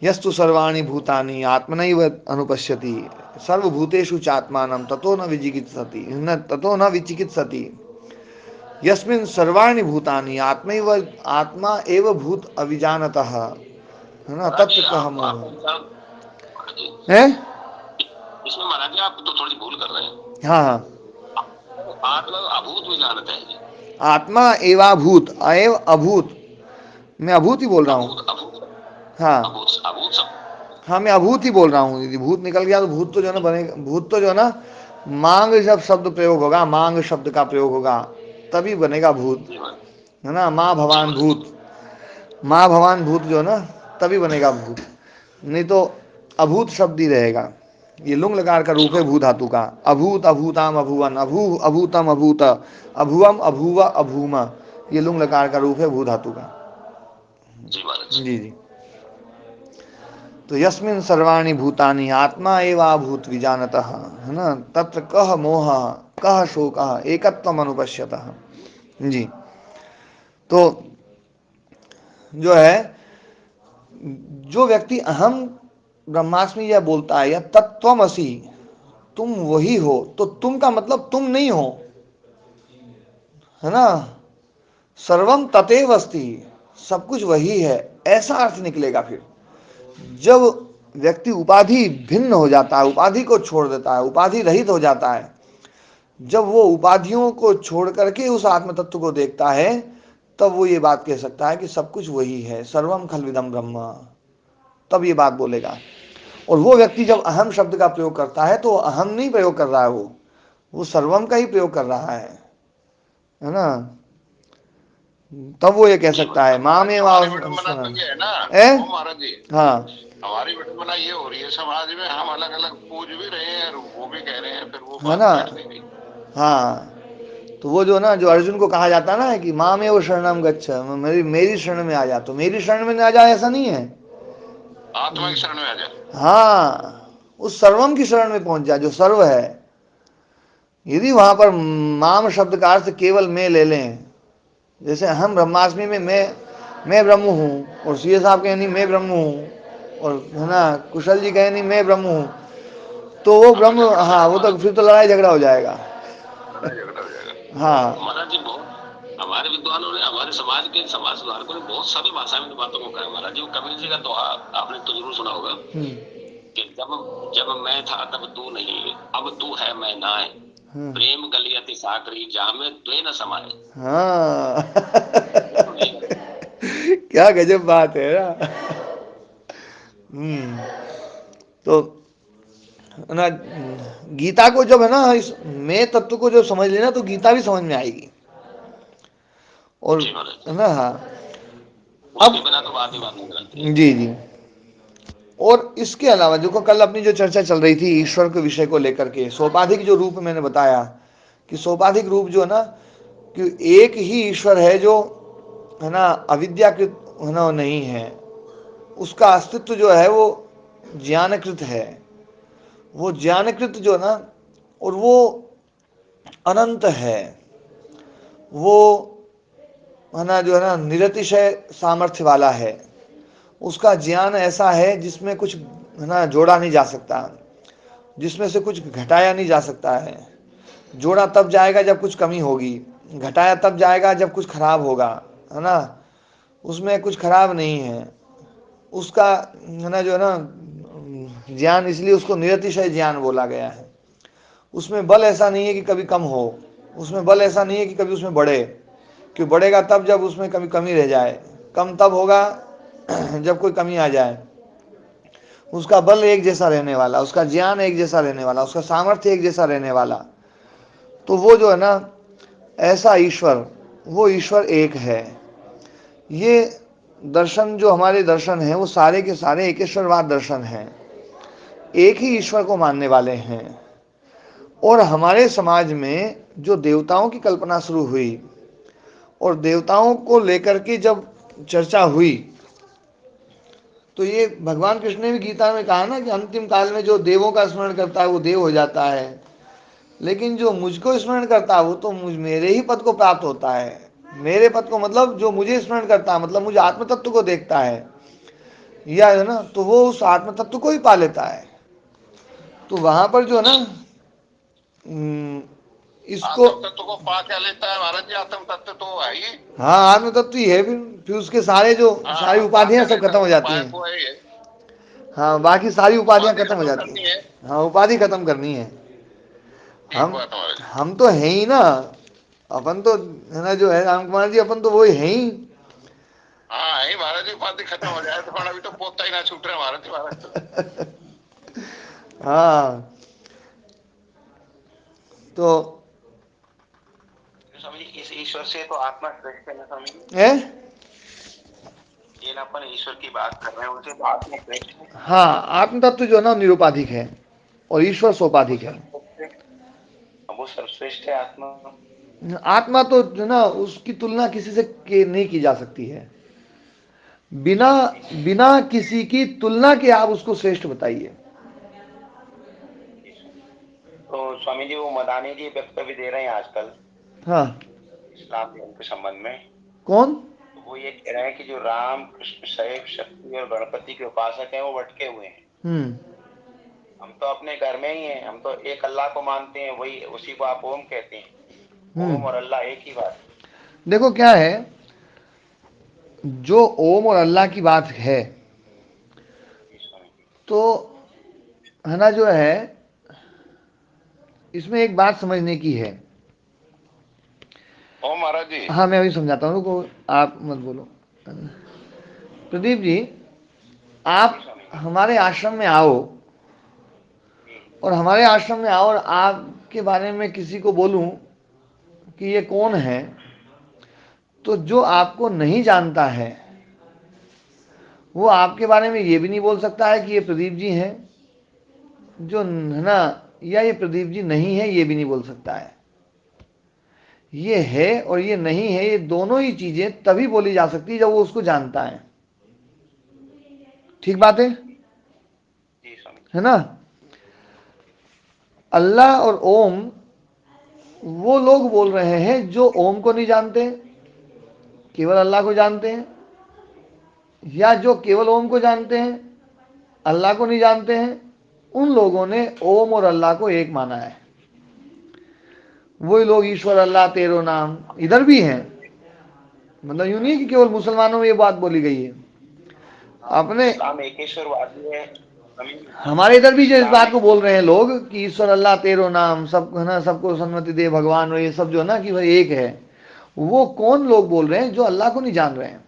यस्तु सर्वाणि भूतानि आत्मनैव अनुपश्यति सर्वभूतेषु चात्मानं ततो न विचिकित्सति न ततो न विचिकित्सति यस्मिन् सर्वाणि भूतानि आत्मैव आत्मा एव भूत अविजानतः, है ना, महाराज जी तत्र कह आप मोह महाराज जी, है। इसमें महाराज जी आप तो थोड़ी भूल कर रहे हैं। हाँ हाँ, आत्मा अभूत भी जानते हैं जी। आत्मा एवाभूत अएव अभूत, मैं अभूत ही बोल रहा हूँ। अभूत अभूत हाँ अभूत अभूत सब। हाँ, मैं अभूत ही बोल रहा हूँ। यदि भूत निकल गया तो भूत तो जो है ना बनेगा, भूत तो जो है ना मांग जब शब्द प्रयोग होगा, मांग शब्द का प्रयोग होगा तभी बनेगा भूत, जी महाराज है ना। माँ जी भवान महाराज। भूत, माँ भवान भूत जो है ना तभी बनेगा भूत, नहीं तो अभूत शब्द ही रहेगा। ये लुंग लकार का रूप है भू धातु का। अभूत अभूताम अभुवन, अभू अभूतम अभूत, अभुवम अभूव अभूमा, ये लुंग लकार का रूप है भू धातु का। जी महाराज। जी जी। तो यस्मिन् सर्वाणि भूतानि आत्मा एवाभूत विजानतः, है ना, तत्र कह मोह कह शोक एकत्वम अनुपश्यतः। जी। तो जो है, जो व्यक्ति अहम ब्रह्मास्मि यह बोलता है या तत्त्वमसि तुम वही हो, तो तुम का मतलब तुम नहीं हो, है ना। सर्वम ततेव अस्ति, सब कुछ वही है, ऐसा अर्थ निकलेगा। फिर जब व्यक्ति उपाधि भिन्न हो जाता है, उपाधि को छोड़ देता है, उपाधि रहित हो जाता है, जब वो उपाधियों को छोड़ करके उस आत्म तत्व को देखता है, तब वो ये बात कह सकता है कि सब कुछ वही है, सर्वम खलविदम ब्रह्म, तब ये बात बोलेगा। और वो व्यक्ति जब अहम शब्द का प्रयोग करता है तो अहम नहीं प्रयोग कर रहा है, वो सर्वम का ही प्रयोग कर रहा है ना। तब वो ये कह जी सकता है माँ में हमारी विडम्बना तो ये है ना ए? वो महाराज जी, हाँ हमारी विडम्बना ये हो रही है समाज में, हम अलग अलग पूज भी रहे हैं और वो भी कह रहे हैं, फिर वो है बात ना। बैठ नहीं रही। हाँ, तो वो जो ना, जो अर्जुन को कहा जाता है ना कि माँ में वो शरणम गच्छ, मेरी मेरी शरण में आ जा, तो मेरी शरण में आ जा ऐसा नहीं है। आत्मा की शरण में आ जाए। हाँ, उस सर्वम की शरण में पहुंच जा जो सर्व है। यदि वहां पर माम शब्द का अर्थ केवल मैं ले लें, जैसे हम ब्रह्मास्मि में मैं ब्रह्म हूँ, और सीए साहब कहें नहीं मैं ब्रह्म हूँ, और है ना कुशल जी कहें नहीं मैं ब्रह्म हूँ, तो वो हाँ तो ब्रह्म, झगड़ा हो हाँ जाएगा वो तो महाराज, फिर तो लड़ाई झगड़ा हो जाएगा। लड़ाई झगड़ा हो जाएगा। हाँ महाराज जी बहुत हमारे विद्वानों ने, हमारे समाज के समाज सुधारकों ने बहुत सारी भाषा में बातों को कहा महाराज जी। कबीर जी का दोहा आपने तो जरूर सुना होगा कि जब जब मैं था तब तू नहीं, अब तू है मैं नाय, प्रेम गलियति साकरी जामे द्वे न समाये। हाँ ये तो नहीं है। क्या गजब बात है ना। तो ना गीता को जब है ना इस मैं तत्व को जब समझ लेना तो गीता भी समझ में आएगी। और जी महाराज, है ना। हाँ उसके अब बिना तो बात ही बात नहीं करती है। जी जी। और इसके अलावा जो कल अपनी जो चर्चा चल रही थी ईश्वर के विषय को लेकर के, सोपाधिक जो रूप मैंने बताया कि सोपाधिक रूप जो है ना, कि एक ही ईश्वर है जो है ना अविद्याकृत है ना नहीं है, उसका अस्तित्व जो है वो ज्ञानकृत है, वो ज्ञानकृत जो है ना, और वो अनंत है, वो है ना जो है ना निरतिशय सामर्थ्य वाला है, उसका ज्ञान ऐसा है जिसमें कुछ है ना जोड़ा नहीं जा सकता, जिसमें से कुछ घटाया नहीं जा सकता है। जोड़ा तब जाएगा जब कुछ कमी होगी, घटाया तब जाएगा जब कुछ खराब होगा, है ना। उसमें कुछ खराब नहीं है उसका, है ना जो है ना ज्ञान, इसलिए उसको निरतिशय ज्ञान बोला गया है। उसमें बल ऐसा नहीं है कि कभी कम हो, उसमें बल ऐसा नहीं है कि कभी उसमें बढ़े, क्यों बढ़ेगा तब जब उसमें कभी कमी रह जाए, कम तब होगा जब कोई कमी आ जाए। उसका बल एक जैसा रहने वाला, उसका ज्ञान एक जैसा रहने वाला, उसका सामर्थ्य एक जैसा रहने वाला। तो वो जो है ना ऐसा ईश्वर, वो ईश्वर एक है। ये दर्शन जो हमारे दर्शन हैं वो सारे के सारे एकेश्वरवाद दर्शन हैं, एक ही ईश्वर को मानने वाले हैं। और हमारे समाज में जो देवताओं की कल्पना शुरू हुई और देवताओं को लेकर के जब चर्चा हुई, तो ये भगवान कृष्ण ने भी गीता में कहा ना कि अंतिम काल में जो देवों का स्मरण करता है वो देव हो जाता है, लेकिन जो मुझको स्मरण करता है वो तो मुझ मेरे ही पद को प्राप्त होता है। मेरे पद को मतलब जो मुझे स्मरण करता है, मतलब मुझे आत्म तत्व को देखता है, या है ना, तो वो उस आत्म तत्व को ही पा लेता है। तो वहां पर जो है ना, इसको, आत्म तत्व को पा क्या लेता है महाराज जी? आत्म तत्व तो है ही। हाँ आत्म तत्व ही है। फिर उसके सारे जो सारी हाँ, पा उपाधियां क्या सब लेता खत्म है? हो वो तो जाती पाए हैं। को है ये। हाँ बाकी सारी उपाधियां उपाधि खत्म हो खत्म जाती करनी हैं। है। हाँ उपाधि खत्म करनी है। ठीक हम बात है महाराज। हम तो है ही ना, अपन तो है ना जो है राम कुमार जी, अपन तो वो है ही। हाँ यही महाराज जी, उपाधि खत्म हो जाए तो फिर अभी तो पोता ही ना छूट रहे महाराज जी, महाराज तो। हाँ तो स्वामी जी इस ईश्वर से तो आत्मा श्रेष्ठ है ना स्वामी जी? है। ये ना अपन ईश्वर की बात कर रहे हैं, उनसे तो आत्मा श्रेष्ठ है। हाँ आत्म तत्व जो है ना निरुपाधिक है और ईश्वर वो सोपाधिक है। सर्वश्रेष्ठ है, वो सर्वश्रेष्ठ है आत्मा। आत्मा तो जो ना उसकी तुलना किसी से नहीं की जा सकती है। बिना बिना किसी की तुलना के आप उसको श्रेष्ठ बताइए। तो स्वामी जी वो मदानी जी वक्तव्य दे रहे हैं आजकल हाँ इस्लाम धर्म के संबंध में। कौन? तो वो ये कह रहे हैं कि जो राम कृष्ण शैव शक्ति और गणपति के उपासक हैं वो भटके हुए हैं। हम्म। हम तो अपने घर में ही हैं, हम तो एक अल्लाह को मानते हैं, वही उसी को आप ओम कहते हैं। ओम और अल्लाह एक ही बात है। देखो क्या है, जो ओम और अल्लाह की बात है, जी स्वामी जी। तो है ना जो है, इसमें एक बात समझने की है। ओ महाराज जी। हाँ मैं अभी समझाता हूँ, रुको आप मत बोलो। प्रदीप जी, जी आप स्वामी जी। हमारे आश्रम में आओ, जी और हमारे आश्रम में आओ और आपके बारे में किसी को बोलूं कि ये कौन है, तो जो आपको नहीं जानता है वो आपके बारे में ये भी नहीं बोल सकता है कि ये प्रदीप जी हैं, जो है ना, या ये प्रदीप जी नहीं है ये भी नहीं बोल सकता है। ये है और ये नहीं है, ये दोनों ही चीजें तभी बोली जा सकती है जब वो उसको जानता है। ठीक बात है जी स्वामी जी। है ना? अल्लाह और ओम वो लोग बोल रहे हैं जो ओम को नहीं जानते, केवल अल्लाह को जानते हैं, या जो केवल ओम को जानते हैं अल्लाह को नहीं जानते हैं। उन लोगों ने ओम और अल्लाह को एक माना है। वही लोग ईश्वर अल्लाह तेरो नाम इधर भी हैं, मतलब यूं नहीं है कि केवल मुसलमानों में ये बात बोली गई है। हाँ अपने इस्लाम एकेश्वरवादी है स्वामी जी। हमारे इधर भी जो इस इस्लाम बात को एक बोल रहे हैं लोग कि ईश्वर अल्लाह तेरो नाम, सब है ना, सबको सन्मति दे भगवान, और ये सब जो है ना कि भाई एक है। वो कौन लोग बोल रहे हैं? जो अल्लाह को नहीं जान रहे हैं।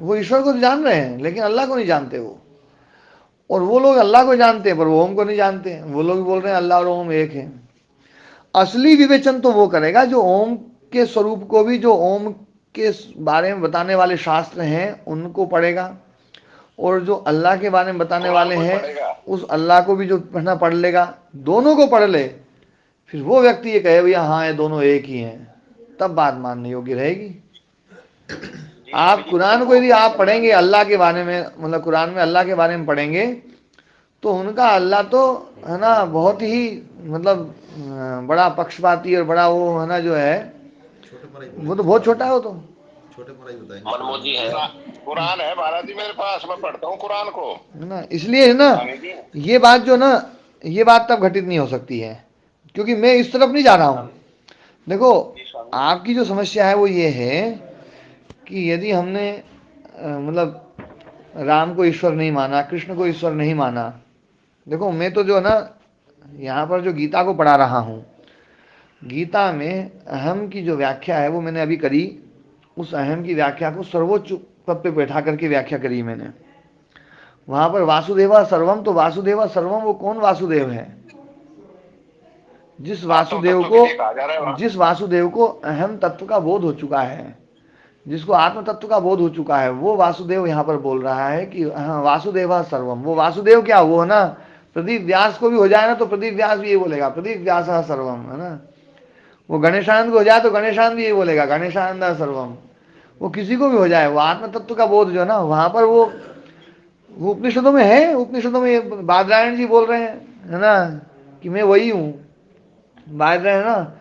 वो ईश्वर को तो जान रहे हैं लेकिन अल्लाह को नहीं जानते वो। और वो लोग अल्लाह को जानते हैं पर वो ओम को नहीं जानते हैं। वो लोग बोल रहे हैं अल्लाह और ओम एक है। असली विवेचन तो वो करेगा जो ओम के स्वरूप को भी, जो ओम के बारे में बताने वाले शास्त्र हैं उनको पढ़ेगा, और जो अल्लाह के बारे में बताने कुरान वाले को ही हैं पढ़ेगा। उस अल्लाह को भी जो पढ़ना पढ़ लेगा, दोनों को पढ़ ले, फिर वो व्यक्ति ये कहे भैया हाँ ये दोनों एक ही हैं, तब बात मानने योग्य रहेगी। जी स्वामी आप जी। कुरान को वो यदि आप पढ़ेंगे अल्लाह के बारे में, मतलब कुरान में अल्लाह के बारे में पढ़ेंगे, तो उनका अल्लाह तो है ना बहुत ही मतलब बड़ा पक्षपाती और बड़ा वो है ना जो है, वो तो बहुत छोटा है वो तो। मनमोजी है कुरान है महाराज जी मेरे पास, मैं पढ़ता हूँ कुरान को। है ना, इसलिए है ना, स्वामी जी। ये बात जो ना, ये बात तब घटित नहीं हो सकती है, क्योंकि मैं इस तरफ नहीं जा रहा हूँ। देखो जी स्वामी आपकी जो समस्या है वो ये है कि यदि हमने मतलब राम को ईश्वर नहीं माना, कृष्ण को ईश्वर नहीं माना। देखो मैं तो जो है ना यहाँ पर जो गीता को पढ़ा रहा हूँ, गीता में अहम की जो व्याख्या है वो मैंने अभी करी। उस अहम की व्याख्या को सर्वोच्च पद पे बैठा करके व्याख्या करी मैंने। वहां पर वासुदेवा सर्वम, तो वासुदेवा सर्वम वो कौन वासुदेव है? आत्म तत्व के लिए कहा जा रहा है वहाँ। जिस वासुदेव को अहम तत्व का बोध हो चुका है, जिसको आत्म तत्व का बोध हो चुका है, वो वासुदेव यहाँ पर बोल रहा है कि हाँ वासुदेवा सर्वम। वो वासुदेव क्या, वो है ना, प्रदीप व्यास को भी हो जाए ना तो प्रदीप व्यास भी ये बोलेगा प्रदीप व्यास सर्वम, है ना। वो गणेशानंद को हो जाए तो गणेशानंद भी यही बोलेगा गणेशानंद सर्वम। वो किसी को भी हो जाए, वो आत्म तत्व का बोध जो है ना वहां पर वो उपनिषदों में है। उपनिषदों में बादरायण जी बोल रहे हैं है ना कि मैं वही हूँ। बाज रहे हैं ना,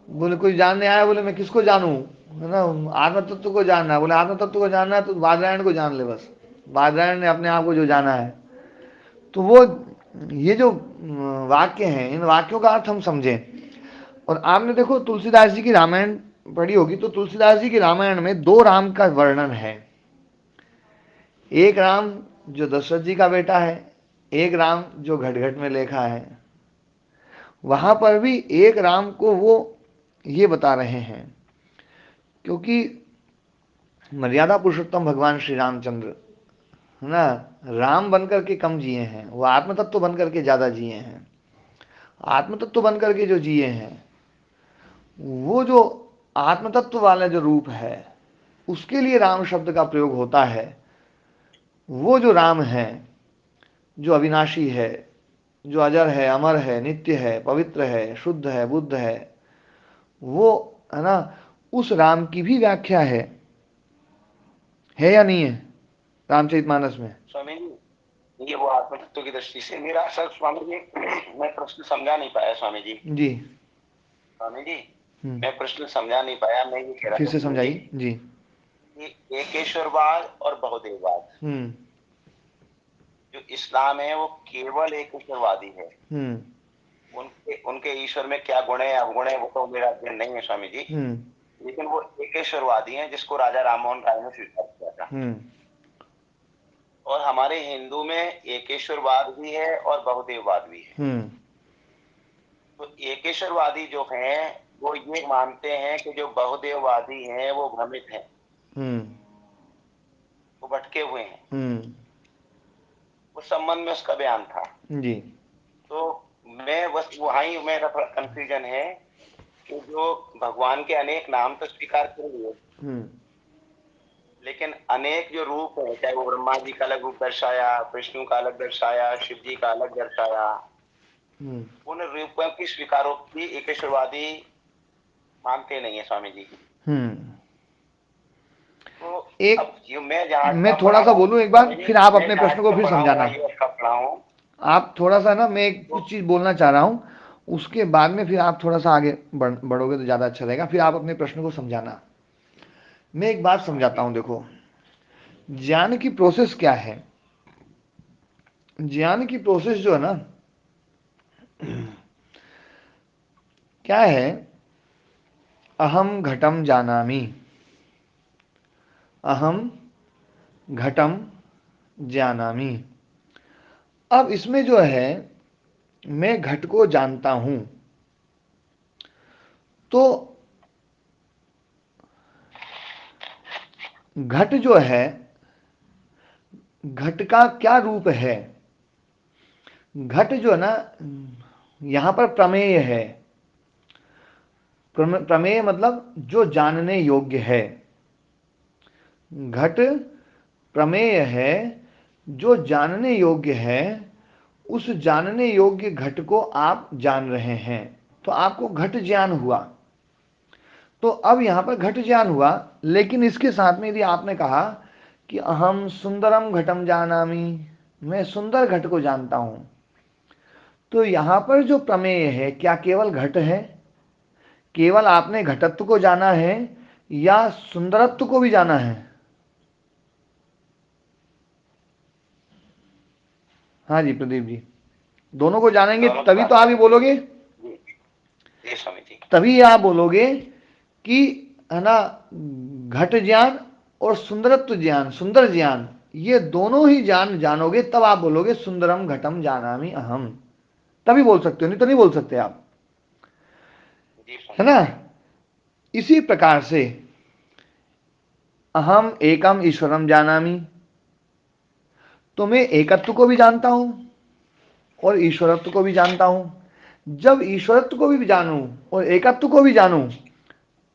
बोले कोई जानने आया, बोले मैं किसको जानूं, है ना, आत्म तत्व को जानना है, बोले आत्म तत्व को जानना है तो बादरायण को जान ले, बस बादरायण ने अपने आप को जो जाना है। तो वो ये जो वाक्य हैं, इन वाक्यों का अर्थ हम समझें। और आपने देखो तुलसीदास जी की रामायण पढ़ी होगी, तो तुलसीदास जी की रामायण में दो राम का वर्णन है। एक राम जो दशरथ जी का बेटा है, एक राम जो घट घट में लेखा है। वहां पर भी एक राम को वो ये बता रहे हैं, क्योंकि मर्यादा पुरुषोत्तम भगवान श्री रामचंद्र, है ना, राम बनकर के कम जिए हैं, वो आत्म तत्व बनकर के ज्यादा जिए हैं। आत्म तत्व बनकर के जो जिए हैं, वो जो आत्म तत्व वाला जो रूप है, उसके लिए राम शब्द का प्रयोग होता है। वो जो राम है, जो अविनाशी है, जो अजर है, अमर है, नित्य है, पवित्र है, शुद्ध है, बुद्ध है, वो, है ना, उस राम की भी व्याख्या है या नहीं है रामचरितमानस में? स्वामी जी, ये वो आत्म तत्व की दृष्टि से मेरा असल स्वामी जी, मैं प्रश्न समझा नहीं पाया स्वामी जी। जी स्वामी जी, मैं प्रश्न समझा नहीं पाया। मैं ये कह रहा फिर से समझाइए जी। कि एकेश्वरवाद और बहुदेववाद, जो इस्लाम है वो केवल एकेश्वरवादी है। उनके ईश्वर में क्या गुण है अवगुण है वो तो मेरा अध्ययन नहीं है स्वामी जी, लेकिन वो एकेश्वरवादी हैं, जिसको राजा राममोहन राय ने स्वीकार किया था। और हमारे हिंदू में एकेश्वरवाद भी है और बहुदेववाद भी है। तो एकेश्वरवादी जो हैं वो ये मानते हैं कि जो बहुदेववादी हैं वो भ्रमित हैं, वो भटके हुए हैं। उस संबंध में उसका बयान था जी। तो मैं बस वहीं मेरा थोड़ा कंफ्यूजन है कि जो भगवान के अनेक नाम तो स्वीकार करेंगे, लेकिन अनेक जो रूप है, चाहे वो ब्रह्मा जी का अलग रूप दर्शाया, विष्णु का अलग दर्शाया, शिव जी का अलग दर्शाया, उन रूपों की स्वीकारोक्ति एकेश्वरवादी मानते नहीं है स्वामी जी। तो एक मैं थोड़ा सा बोलूं एक बार, फिर आप अपने प्रश्न को फिर समझाना। आप थोड़ा सा ना, मैं एक कुछ चीज बोलना चाह रहा हूं, उसके बाद में फिर आप थोड़ा सा आगे बढ़ोगे तो ज्यादा अच्छा रहेगा, फिर आप अपने प्रश्न को समझाना। मैं एक बात समझाता हूं, देखो ज्ञान की प्रोसेस क्या है। ज्ञान की प्रोसेस जो है ना, क्या है, अहम घटम जानामि, अहम घटम जानामि। अब इसमें जो है, मैं घट को जानता हूं, तो घट जो है, घट का क्या रूप है? घट जो है ना, यहां पर प्रमेय है। प्रमेय मतलब जो जानने योग्य है। घट प्रमेय है, जो जानने योग्य है। उस जानने योग्य घट को आप जान रहे हैं, तो आपको घट ज्ञान हुआ। तो अब यहां पर घट ज्ञान हुआ, लेकिन इसके साथ में यदि आपने कहा कि अहम सुंदरम घटम जानामि, मैं सुंदर घट को जानता हूं, तो यहां पर जो प्रमेय है, क्या केवल घट है? केवल आपने घटत्व को जाना है या सुंदरत्व को भी जाना है? हाँ जी प्रदीप जी, दोनों को जानेंगे तभी तो आप ही बोलोगे, तभी आप बोलोगे कि, है ना, घट ज्ञान और सुंदरत्व ज्ञान, सुंदर ज्ञान, ये दोनों ही जानोगे, तब आप बोलोगे सुंदरम घटम जानामि अहम, तभी बोल सकते हो, नहीं तो नहीं बोल सकते आप, है ना। इसी प्रकार से अहम एकम ईश्वरम जानामि, तो मैं एकत्व को भी जानता हूं और ईश्वरत्व को भी जानता हूं। जब ईश्वरत्व को भी जानूं और एकत्व को भी जानूं,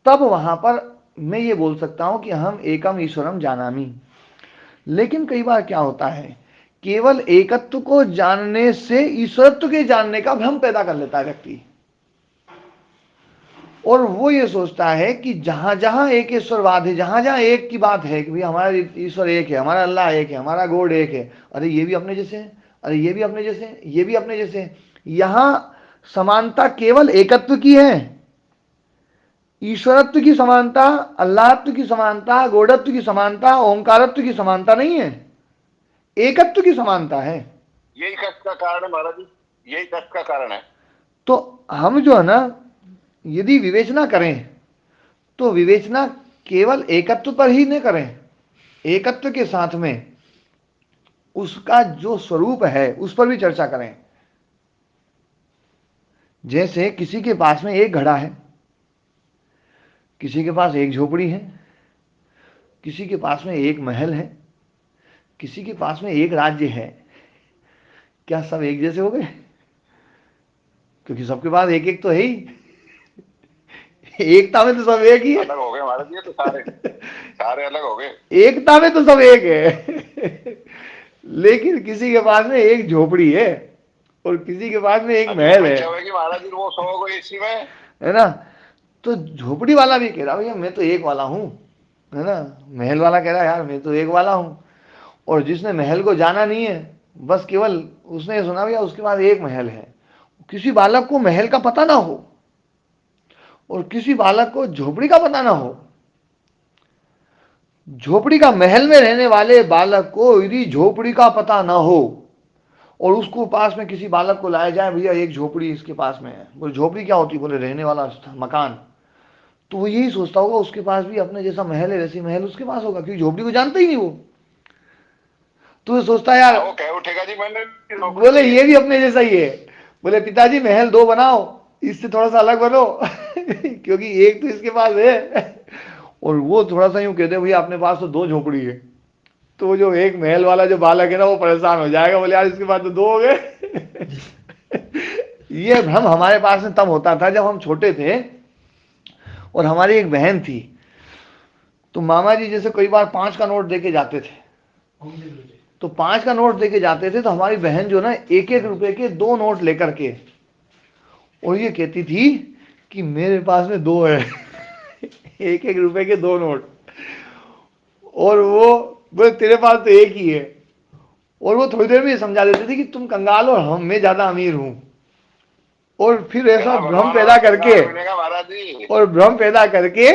तब वहां पर मैं ये बोल सकता हूं कि हम एकम ईश्वरम जानामि। लेकिन कई बार क्या होता है, केवल एकत्व को जानने से ईश्वरत्व के जानने का भ्रम पैदा कर लेता है व्यक्ति, और वो ये सोचता है कि जहां जहां एकेश्वरवाद है, जहां जहां एक की बात है कि भाई हमारा ईश्वर एक है, हमारा अल्लाह एक है, हमारा गॉड एक है, अरे ये भी अपने जैसे हैं, अरे ये भी अपने जैसे हैं, ये भी अपने जैसे हैं, यहां समानता केवल एकत्व की है। ईश्वरत्व की समानता, अल्लाहत्व की समानता, गौड़त्व की समानता, ओंकारत्व की समानता नहीं है, एकत्व की समानता है। यही कष्ट का कारण है महाराज जी, यही कष्ट का कारण है। तो हम जो है ना, यदि विवेचना करें तो विवेचना केवल एकत्व पर ही नहीं करें, एकत्व के साथ में उसका जो स्वरूप है उस पर भी चर्चा करें। जैसे किसी के पास में एक घड़ा है, किसी के पास एक झोपड़ी है, किसी के पास में एक महल है, किसी के पास में एक राज्य है। क्या सब एक जैसे हो गए? क्योंकि सबके पास एक एक तो है ही, एकता में तो सब एक ही है। अलग हो गए महाराज जी, तो सारे सारे अलग हो गए। एकता में तो सब एक है लेकिन किसी के पास में एक झोपड़ी है और किसी के पास में एक महल है, महाराज जी वो 100 को इसी में है ना। तो झोपड़ी वाला भी कह रहा भैया मैं तो एक वाला हूं, है ना। महल वाला कह रहा है यार मैं तो एक वाला हूं। और जिसने महल को जाना नहीं है, बस केवल उसने सुना भैया उसके पास एक महल है। किसी बालक को महल का पता ना हो और किसी बालक को झोपड़ी का पता ना हो। झोपड़ी का महल में रहने वाले बालक को यदि झोपड़ी का पता ना हो और उसको पास में किसी बालक को लाया जाए, भैया एक झोपड़ी इसके पास में है, बोले झोपड़ी क्या होती है, बोले रहने वाला मकान, तो वो यही सोचता होगा उसके पास भी अपने जैसा महल है, वैसी महल उसके पास होगा, क्योंकि झोपड़ी को जानता ही नहीं वो। तो वो सोचता है यार, वो कह उठेगा जी मैंने बोले ये भी अपने जैसा ही है। बोले पिताजी महल दो बनाओ, इससे थोड़ा सा अलग बनो क्योंकि एक तो इसके पास है और वो थोड़ा सा यूं कहते भैया अपने पास तो दो झोपड़ी है। तो जो एक महल वाला जो बालक है ना वो परेशान हो जाएगा, बोले यार इसके पास तो दो हो गए ये भ्रम हमारे पास में तब होता था जब हम छोटे थे और हमारी एक बहन थी। तो मामा जी जैसे कई बार 5 का नोट देके जाते थे, तो 5 का नोट देके जाते थे तो हमारी बहन जो ना 1-1 रुपए के 2 नोट लेकर के, और ये कहती थी कि मेरे पास में 2 है 1-1 रुपए के 2 नोट, और वो बोले तेरे पास तो एक ही है। और वो थोड़ी देर में ये समझा देती थी कि तुम कंगाल हो और मैं ज्यादा अमीर हूं। और फिर ऐसा भ्रम पैदा करके, और भ्रम पैदा करके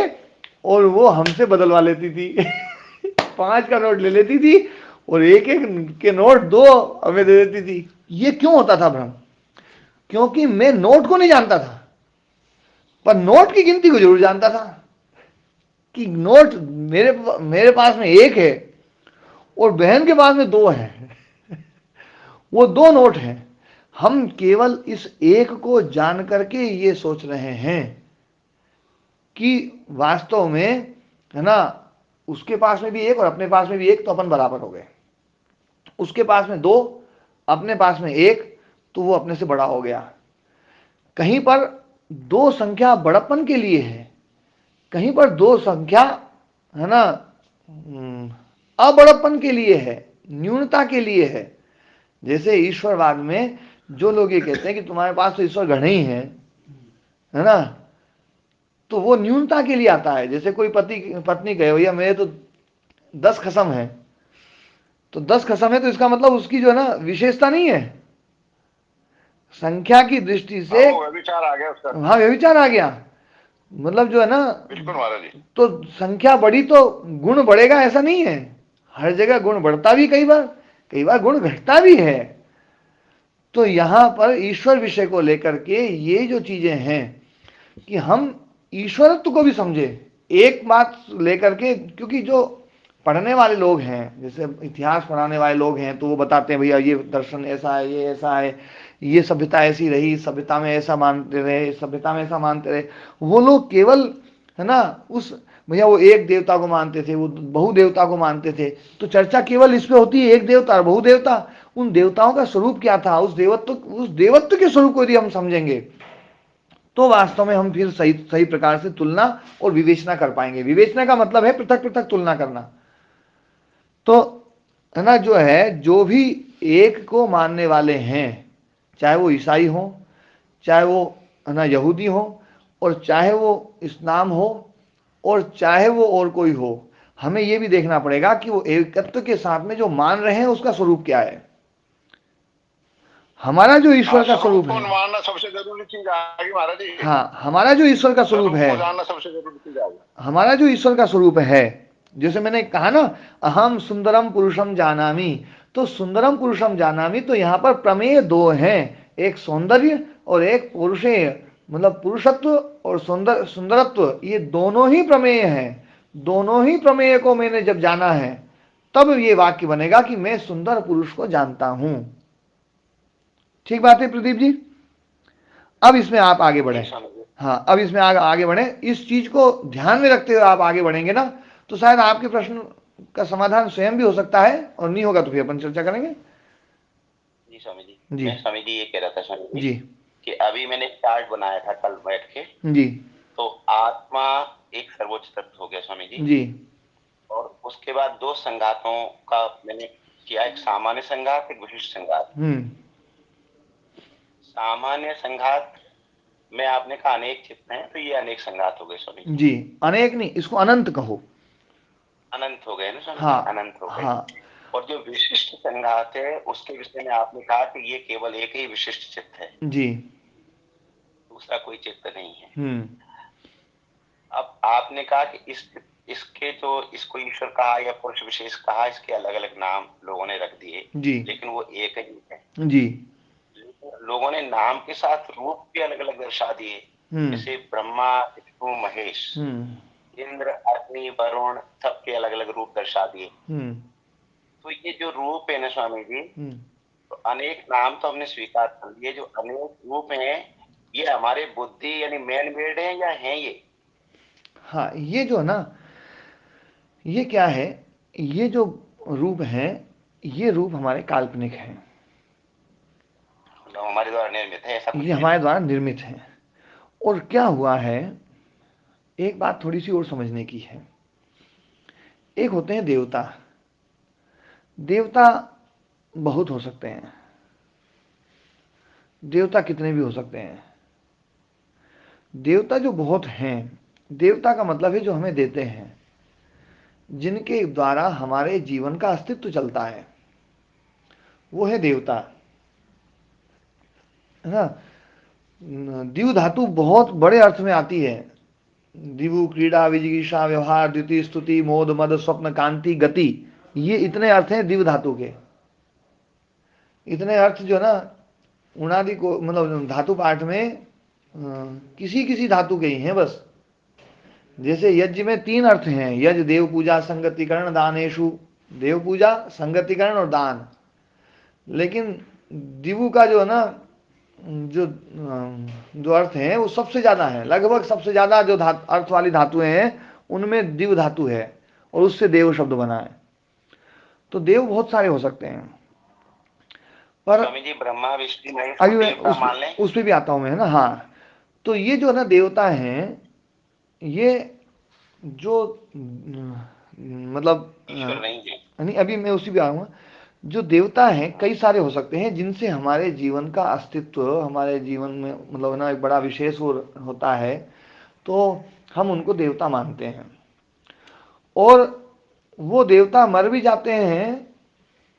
और वो हमसे बदलवा लेती थी 5 का नोट ले लेती थी और 1-1 के नोट 2 हमें दे देती थी। ये क्यों होता था भ्रम? क्योंकि मैं नोट को नहीं जानता था, पर नोट की गिनती को जरूर जानता था कि नोट मेरे पास में एक है और बहन के पास में 2 है वो 2 नोट हैं। हम केवल इस एक को जान करके ये सोच रहे हैं कि वास्तव में, है ना, उसके पास में भी एक और अपने पास में भी एक, तो अपन बराबर हो गए। उसके पास में 2, अपने पास में 1, तो वो अपने से बड़ा हो गया। कहीं पर 2 संख्या बड़प्पन के लिए है, कहीं पर 2 संख्या, है ना, अबड़प्पन के लिए है, न्यूनता के लिए है। जैसे ईश्वरवाद में जो लोग ये कहते हैं कि तुम्हारे पास तो ईश्वर गण ही है ना, तो वो न्यूनता के लिए आता है। जैसे कोई पति पत्नी कहे भैया मेरे तो 10 खसम है, तो 10 खसम है तो इसका मतलब उसकी जो है ना विशेषता नहीं है, संख्या की दृष्टि से व्यभिचार आ गया उसका। हाँ व्यभिचार आ गया, मतलब जो है ना, बिल्कुल महाराज जी। तो संख्या बढ़ी तो गुण बढ़ेगा ऐसा नहीं है, हर जगह गुण बढ़ता भी, कई बार गुण घटता भी है। तो यहां पर ईश्वर विषय को लेकर के ये जो चीजें हैं कि हम ईश्वरत्व को भी समझे एक बात लेकर के, क्योंकि जो पढ़ने वाले लोग हैं, जैसे इतिहास पढ़ाने वाले लोग हैं, तो वो बताते हैं भैया ये दर्शन ऐसा है, ये ऐसा है, ये सभ्यता ऐसी रही, सभ्यता में ऐसा मानते रहे, सभ्यता में ऐसा मानते रहे। वो लोग केवल, है ना, उस भैया वो एक देवता को मानते थे, वो बहुदेवता को मानते थे, तो चर्चा केवल इस पे होती है एक देवता और बहुदेवता। उन देवताओं का स्वरूप क्या था, उस देवत्व के स्वरूप को यदि हम समझेंगे तो वास्तव में हम फिर सही प्रकार से तुलना और विवेचना कर पाएंगे। विवेचना का मतलब है पृथक पृथक तुलना करना। तो है ना, जो है, जो भी एक को मानने वाले हैं, चाहे वो ईसाई हो, चाहे वो, है ना, यहूदी हो, और चाहे वो इस्लाम हो, और चाहे वो और कोई हो, हमें ये भी देखना पड़ेगा कि वो एकत्व के साथ में जो मान रहे हैं उसका स्वरूप क्या है। हमारा जो ईश्वर का स्वरूप को है, मानना सबसे जरूरी चीज आएगी महाराज जी। हाँ, हमारा जो ईश्वर का स्वरूप है, जानना सबसे जरूरी चीज आएगी। हमारा जो ईश्वर का स्वरूप है, जैसे मैंने कहा ना, अहम सुंदरम पुरुषम जानामि, तो सुंदरम पुरुषम जानामि, तो यहाँ पर प्रमेय दो हैं, एक सौंदर्य और एक पुरुषेय, मतलब पुरुषत्व और सुंदरत्व, ये दोनों ही प्रमेय हैं। दोनों ही प्रमेय को मैंने जब जाना है, तब ये वाक्य बनेगा कि मैं सुंदर पुरुष को जानता हूं। ठीक बात है प्रदीप जी? अब इसमें आप आगे बढ़े। हाँ, अब इसमें आगे बढ़े, इस चीज को ध्यान में रखते हुए आप आगे बढ़ेंगे ना, तो शायद आपके प्रश्न का समाधान स्वयं भी हो सकता है, और नहीं होगा तो फिर अपन चर्चा करेंगे। जी स्वामी जी, जी। मैं स्वामी जी ये कह रहा था स्वामी जी कि अभी मैंने चार्ट बनाया था कल बैठ के। जी। तो आत्मा एक सर्वोच्च तत्व हो गया स्वामी जी। जी। और उसके बाद दो संघातों का मैंने किया, एक सामान्य संघात, एक विशिष्ट संघात। सामान्य संघात में आपने कहा अनेक चित्त हैं, तो ये अनेक संघात हो गए स्वामी जी। अनेक नहीं, इसको अनंत कहो। अनंत हो गए ना स्वामी? हाँ, अनंत हो गए। हाँ। और जो विशिष्ट संघात है उसके विषय में आपने कहा कि ये केवल एक ही विशिष्ट चित्त है जी, दूसरा कोई चित्त नहीं है। अब आपने कहा कि इसके जो इसको ईश्वर कहा या पुरुष विशेष कहा, इसके अलग अलग नाम लोगों ने रख दिए जी, लेकिन वो एक ही है जी। लोगों ने नाम के साथ रूप भी अलग अलग दर्शा दिए, जैसे ब्रह्मा, विष्णु, महेश, इंद्र, अग्नि, वरुण, सबके अलग अलग रूप दर्शा दिए। तो ये जो रूप है ना स्वामी जी, तो अनेक नाम तो हमने स्वीकार कर लिए, जो अनेक रूप हैं ये हमारे बुद्धि यानी मैन मेड है या है ये? हाँ, ये जो है ना, ये क्या है, ये जो रूप है, ये रूप हमारे काल्पनिक है, हमारे द्वारा निर्मित है, ऐसा कुछ ये हमारे द्वारा निर्मित है। और क्या हुआ है, एक बात थोड़ी सी और समझने की है। एक होते हैं देवता। देवता बहुत हो सकते हैं, देवता कितने भी हो सकते हैं। देवता जो बहुत हैं, देवता का मतलब है जो हमें देते हैं, जिनके द्वारा हमारे जीवन का अस्तित्व चलता है, वो है देवता, है ना। दिव धातु बहुत बड़े अर्थ में आती है। दिवु, क्रीड़ा, विजिगीषा, व्यवहार, द्युति, स्तुति, मोद, मद, स्वप्न, कांति, गति, ये इतने अर्थ हैं दिव धातु के। इतने अर्थ जो ना उणादि को, मतलब धातु पाठ में किसी किसी धातु के ही हैं बस। जैसे यज्ञ में 3 अर्थ हैं, यज्ञ, देव पूजा, संगतिकरण, दानेशु। देव पूजा, संगतिकरण और दान। लेकिन दिवु का जो है ना, जो अर्थ है वो सबसे ज्यादा है, लगभग सबसे ज्यादा जो अर्थ वाली धातुएं हैं उनमें दिव धातु है, और उससे देव शब्द बना है। तो देव बहुत सारे हो सकते हैं, पर स्वामी जी ब्रह्मा, विष्णु, अभी मैं उस पे भी आता हूं मैं, है ना। हाँ, तो ये जो है ना देवता हैं, ये जो मतलब नहीं, अभी मैं उसी भी आऊंगा। जो देवता हैं कई सारे हो सकते हैं, जिनसे हमारे जीवन का अस्तित्व, हमारे जीवन में मतलब ना एक बड़ा विशेष होता है, तो हम उनको देवता मानते हैं। और वो देवता मर भी जाते हैं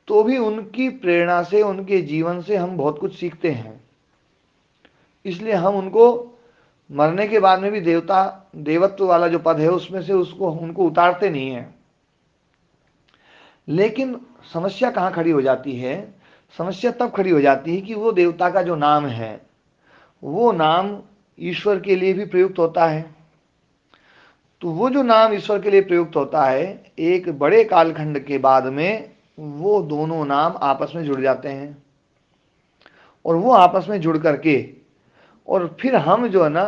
तो भी उनकी प्रेरणा से, उनके जीवन से हम बहुत कुछ सीखते हैं। इसलिए हम उनको मरने के बाद में भी देवत्व वाला जो पद है उसमें से उनको उतारते नहीं है। लेकिन समस्या कहाँ खड़ी हो जाती है? समस्या तब खड़ी हो जाती है कि वो देवता का जो नाम है, वो नाम ईश्वर के लिए भी प्रयुक्त होता है। तो वो जो नाम ईश्वर के लिए प्रयुक्त होता है, एक बड़े कालखंड के बाद में वो दोनों नाम आपस में जुड़ जाते हैं, और वो आपस में जुड़ करके और फिर हम जो है ना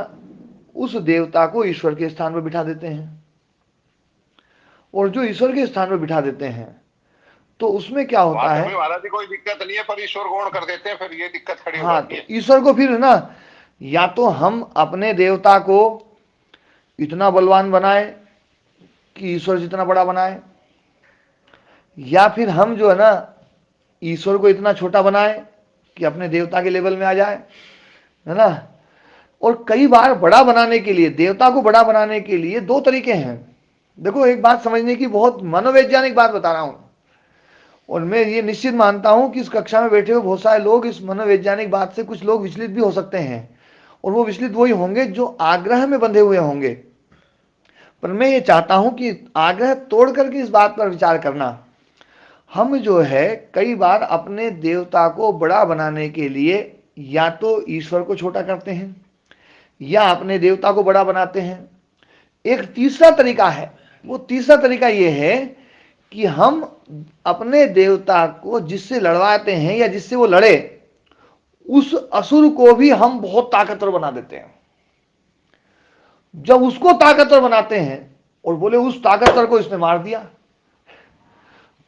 उस देवता को ईश्वर के स्थान पर बिठा देते हैं। और जो ईश्वर के स्थान पर बिठा देते हैं तो उसमें क्या होता है, महाराज जी कोई दिक्कत नहीं है, पर ईश्वर गौण कर देते हैं, फिर ये दिक्कत खड़ी हो जाती है। तो ईश्वर को फिर ना, या तो हम अपने देवता को इतना बलवान बनाए कि ईश्वर जितना बड़ा बनाए, या फिर हम जो है ना ईश्वर को इतना छोटा बनाए कि अपने देवता के लेवल में आ जाए, है ना। और कई बार बड़ा बनाने के लिए, देवता को बड़ा बनाने के लिए 2 तरीके हैं। देखो, एक बात समझने की, बहुत मनोवैज्ञानिक बात बता रहा हूं, और मैं ये निश्चित मानता हूं कि इस कक्षा में बैठे हुए बहुत सारे लोग इस मनोवैज्ञानिक बात से कुछ लोग विचलित भी हो सकते हैं, और वो विचलित वही होंगे जो आग्रह में बंधे हुए होंगे। पर मैं ये चाहता हूं कि आग्रह तोड़ करके इस बात पर विचार करना। हम जो है कई बार अपने देवता को बड़ा बनाने के लिए या तो ईश्वर को छोटा करते हैं या अपने देवता को बड़ा बनाते हैं। एक तीसरा तरीका है, वो तीसरा तरीका ये है कि हम अपने देवता को जिससे लड़वाते हैं या जिससे वो लड़े, उस असुर को भी हम बहुत ताकतवर बना देते हैं। जब उसको ताकतवर बनाते हैं और बोले उस ताकतवर को इसने मार दिया,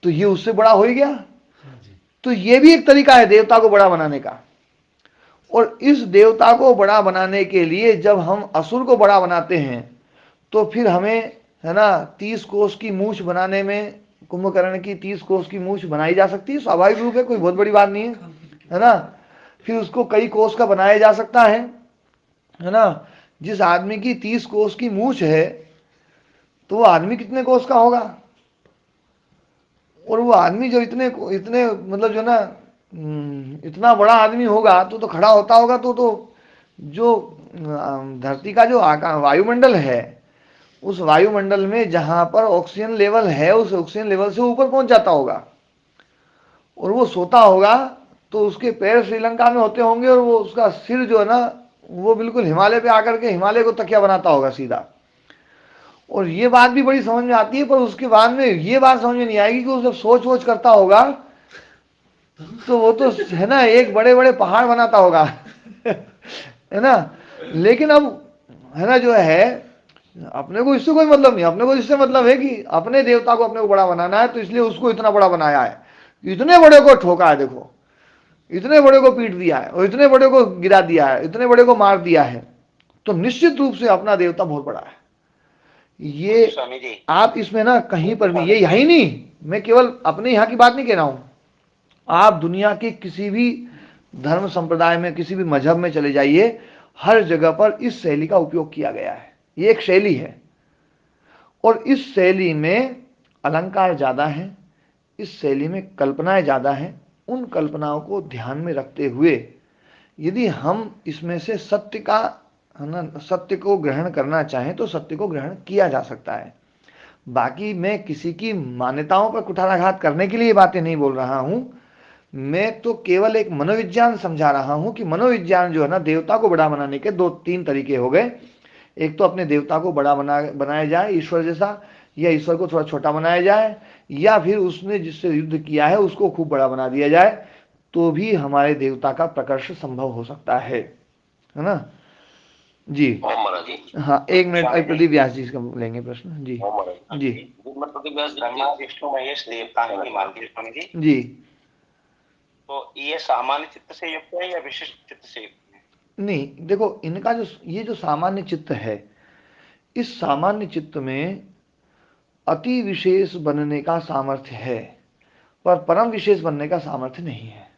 तो ये उससे बड़ा हो ही गया। तो ये भी एक तरीका है देवता को बड़ा बनाने का। और इस देवता को बड़ा बनाने के लिए जब हम असुर को बड़ा बनाते हैं तो फिर हमें, है ना, 30 कोस की मूछ बनाने में, कुंभकर्ण की 30 कोस की मूछ बनाई जा सकती है, स्वाभाविक रूप है, कोई बहुत बड़ी बात नहीं है ना। फिर उसको कई कोस का बनाया जा सकता है ना। जिस आदमी की 30 कोस की मूछ है तो वो आदमी कितने कोस का होगा, और वो आदमी जो इतने इतने मतलब जो ना इतना बड़ा आदमी होगा तो खड़ा होता होगा तो जो धरती का जो वायुमंडल है, उस वायुमंडल में जहां पर ऑक्सीजन लेवल है उस ऑक्सीजन लेवल से ऊपर पहुंच जाता होगा, और वो सोता होगा तो उसके पैर श्रीलंका में होते होंगे और वो उसका सिर जो है ना वो बिल्कुल हिमालय पे आकर के हिमालय को तकिया बनाता होगा सीधा। और ये बात भी बड़ी समझ में आती है, पर उसके बाद में ये बात समझ में नहीं आएगी कि वो जब सोच वोच करता होगा तो वो तो है ना एक बड़े बड़े पहाड़ बनाता होगा है ना। लेकिन अब है ना जो है, अपने को इससे कोई मतलब नहीं, अपने को इससे मतलब है कि अपने देवता को अपने को बड़ा बनाना है, तो इसलिए उसको इतना बड़ा बनाया है, इतने बड़े को ठोका है, देखो इतने बड़े को पीट दिया है और इतने बड़े को गिरा दिया है, इतने बड़े को मार दिया है। तो निश्चित रूप से अपना देवता बहुत बड़ा है। ये आप इसमें ना कहीं पर भी, ये यही नहीं, मैं केवल अपने यहाँ की बात नहीं कह रहा हूं, आप दुनिया के किसी भी धर्म संप्रदाय में, किसी भी मजहब में चले जाइए, हर जगह पर इस शैली का उपयोग किया गया है। ये एक शैली है और इस शैली में अलंकार ज्यादा है, इस शैली में कल्पनाएं ज्यादा हैं। उन कल्पनाओं को ध्यान में रखते हुए यदि हम इसमें से सत्य का, है ना, सत्य को ग्रहण करना चाहें तो सत्य को ग्रहण किया जा सकता है। बाकी मैं किसी की मान्यताओं पर कुठाराघात करने के लिए ये बातें नहीं बोल रहा हूं, मैं तो केवल एक मनोविज्ञान समझा रहा हूं कि मनोविज्ञान जो है ना, देवता को बड़ा बनाने के 2-3 तरीके हो गए। एक तो अपने देवता को बड़ा बनाया जाए ईश्वर जैसा, या ईश्वर को थोड़ा छोटा बनाया जाए, या फिर उसने जिससे युद्ध किया है उसको खूब बड़ा बना दिया जाए, तो भी हमारे देवता का प्रकर्ष संभव हो सकता है ना जी। हाँ, 1 मिनट, प्रदीप व्यास जी का लेंगे प्रश्न जी। जी विष्णु महेश देवता है स्वामी जी। जी, तो ये सामान्य चित्त से युक्त है या विशिष्ट चित्त से युक्त है? नहीं देखो, इनका जो ये जो सामान्य चित्त है, इस सामान्य चित्त में अति विशेष बनने का सामर्थ्य है, पर परम विशेष बनने का सामर्थ्य नहीं है।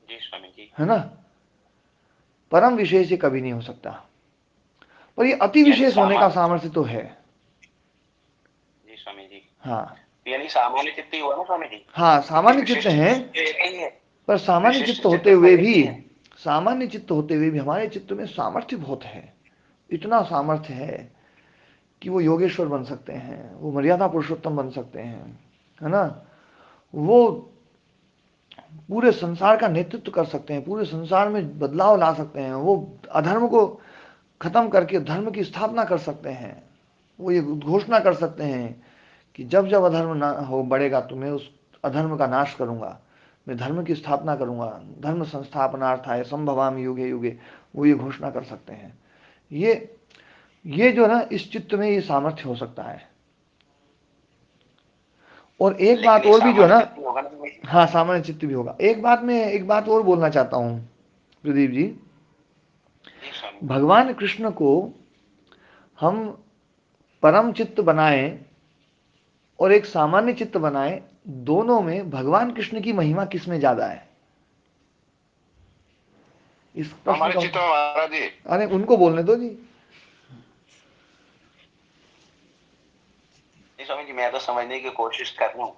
जी स्वामी जी। है ना, परम विशेष ये कभी नहीं हो सकता, पर ये अति विशेष होने का सामर्थ्य तो है। जी स्वामी जी। हाँ, यानी सामान्य चित्त ही हुआ ना स्वामी जी? हाँ, सामान्य चित्त है, पर सामान्य चित्त होते हुए भी, सामान्य चित्त होते हुए भी हमारे चित्त में सामर्थ्य बहुत है। इतना सामर्थ्य है कि वो योगेश्वर बन सकते हैं, वो मर्यादा पुरुषोत्तम बन सकते हैं, है ना, वो पूरे संसार का नेतृत्व कर सकते हैं, पूरे संसार में बदलाव ला सकते हैं, वो अधर्म को खत्म करके धर्म की स्थापना कर सकते हैं। वो ये घोषणा कर सकते हैं कि जब जब अधर्म ना हो बढ़ेगा तो मैं उस अधर्म का नाश करूंगा, मैं धर्म की स्थापना करूंगा, धर्म संस्थापनार्थाय संभवामि युगे युगे, वो ये घोषणा कर सकते हैं। ये जो ना इस चित्त में ये सामर्थ्य हो सकता है। और एक बात और भी जो है ना, हाँ, सामान्य चित्त भी होगा। एक बात और बोलना चाहता हूं प्रदीप जी, भगवान कृष्ण को हम परम चित्त बनाए और एक सामान्य चित्त बनाए, दोनों में भगवान कृष्ण की महिमा किसमें ज्यादा है? इस हमारे चित्त में महाराज जी। अरे उनको बोलने दो जी। स्वामी जी, मैं तो समझने की कोशिश कर रहा हूँ।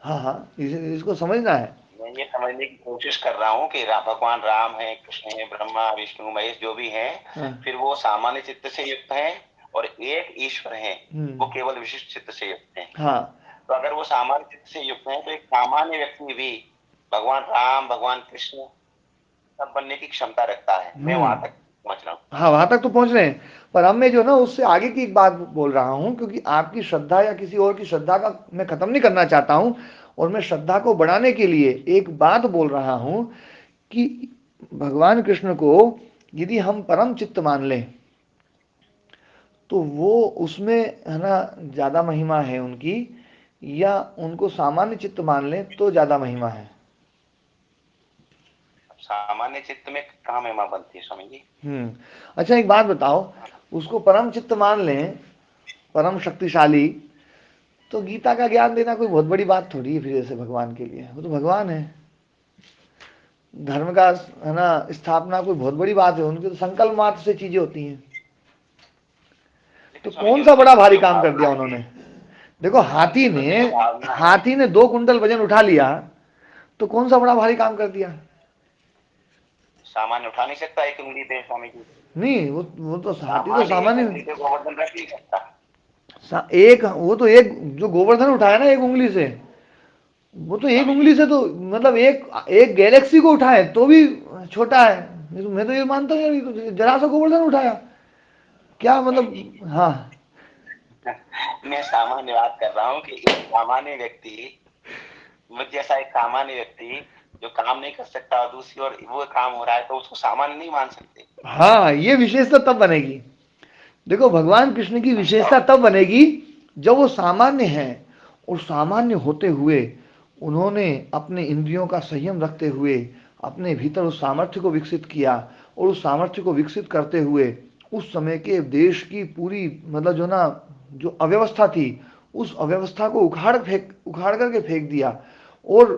हाँ हाँ, इसको समझना है। मैं ये समझने की कोशिश कर रहा हूँ कि भगवान राम है, कृष्ण है, ब्रह्मा विष्णु महेश जो भी हैं, हाँ। फिर वो सामान्य चित्त से युक्त हैं, और एक ईश्वर है वो केवल विशिष्ट चित्त से युक्त हैं। हाँ तो अगर वो सामान्य चित्त से युक्त हैं तो एक सामान्य व्यक्ति भी भगवान राम, भगवान कृष्ण सब बनने की क्षमता रखता है। मैं वहां तक पहुंच रहा हूँ। हाँ, वहां तक तो पहुंच रहे हैं, पर अब मैं जो ना उससे आगे की एक बात बोल रहा हूँ, क्योंकि आपकी श्रद्धा या किसी और की श्रद्धा का मैं खत्म नहीं करना चाहता हूँ, और मैं श्रद्धा को बढ़ाने के लिए एक बात बोल रहा हूँ कि भगवान कृष्ण को यदि हम परम चित्त मान लें तो वो उसमें है ना ज्यादा महिमा है उनकी, या उनको सामान्य चित्त मान लें तो ज्यादा महिमा है। सामान्य चित्त में कहाँ महिमा बनती है स्वामी जी? अच्छा एक बात बताओ, उसको परम चित्त मान लें, परम शक्तिशाली, तो गीता का ज्ञान देना कोई बहुत बड़ी बात थोड़ी है फिर ऐसे भगवान के लिए, वो तो भगवान है। धर्म का है ना स्थापना कोई बहुत बड़ी बात है, उनके तो संकल्प मात्र से चीजें होती हैं। तो लेकिन स्वामी जी कौन सा उनके बड़ा मन में भारी जो काम कर भावना दिया है, उन्होंने? देखो, उनके मन में जो भावना है, हाथी ने 2 कुंटल वजन उठा लिया, तो कौन सा बड़ा भारी काम कर दिया? सामान्य उठा नहीं सकता एक उंगली पे स्वामी जी। नहीं, वो तो हाथी तो सामान्य एक सामान्य, उंगली पे गोवर्धन रख नहीं सकता। एक वो तो एक जो गोवर्धन उठाया ना एक उंगली से, वो तो एक स्वामी उंगली जी से तो मतलब एक एक गैलेक्सी को उठाए तो भी छोटा है। मैं तो ये मानता हूँ यार, ये तो जरा सा गोवर्धन उठाया, क्या स्वामी जी मतलब। हाँ मैं सामान्य बात कर रहा हूँ कि एक सामान्य व्यक्ति, मुझ जैसा एक सामान्य व्यक्ति जो काम नहीं कर सकता और दूसरी ओर वो काम हो रहा है, तो उसको सामान्य नहीं मान सकते। हाँ, ये विशेषता तब बनेगी। देखो, भगवान कृष्ण की विशेषता तब बनेगी जब वो सामान्य हैं, और सामान्य होते हुए उन्होंने अपने इंद्रियों का संयम रखते हुए अपने भीतर उस सामर्थ्य को विकसित किया, और उस सामर्थ्य को विकसित करते हुए उस समय के देश की पूरी मतलब जो ना जो अव्यवस्था थी, उस अव्यवस्था को उखाड़ करके फेंक दिया। और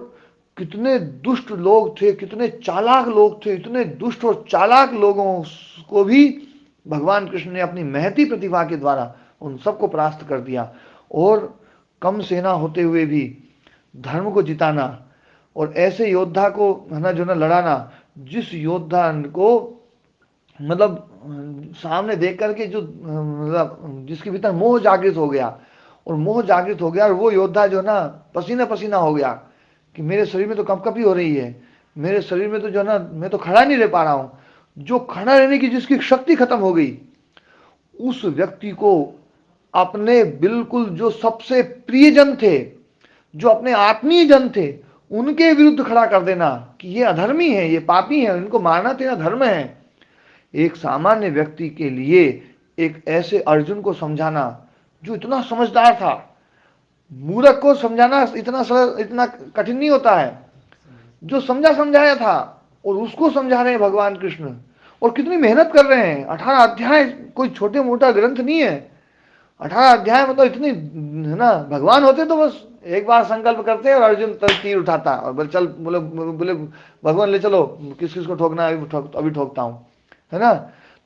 कितने दुष्ट लोग थे, कितने चालाक लोग थे, इतने दुष्ट और चालाक लोगों को भी भगवान कृष्ण ने अपनी महती प्रतिभा के द्वारा उन सबको परास्त कर दिया। और कम सेना होते हुए भी धर्म को जिताना, और ऐसे योद्धा को है ना जो ना लड़ाना, जिस योद्धा को मतलब सामने देख करके जो मतलब जिसके भीतर मोह जागृत हो गया, और मोह जागृत हो गया, और वो योद्धा जो ना पसीना पसीना हो गया कि मेरे शरीर में तो कंपकपी हो रही है, मेरे शरीर में तो जो ना मैं तो खड़ा नहीं रह पा रहा हूं, जो खड़ा रहने की जिसकी शक्ति खत्म हो गई, उस व्यक्ति को अपने बिल्कुल जो सबसे प्रियजन थे, जो अपने आत्मीय जन थे, उनके विरुद्ध खड़ा कर देना कि ये अधर्मी है, ये पापी है, इनको मारना तेरा धर्म है। एक सामान्य व्यक्ति के लिए एक ऐसे अर्जुन को समझाना जो इतना समझदार था, मूर्ख को समझाना इतना सरल, इतना कठिन नहीं होता है, जो समझा समझाया था, और उसको समझा रहे हैं भगवान कृष्ण, और कितनी मेहनत कर रहे हैं। 18 अध्याय कोई छोटे मोटा ग्रंथ नहीं है। 18 अध्याय मतलब इतनी है ना, भगवान होते तो बस एक बार संकल्प करते और अर्जुन तीर उठाता और बोले चल, बोले बोले भगवान ले चलो, किस किस को ठोकना है अभी ठोकता हूं, है ना।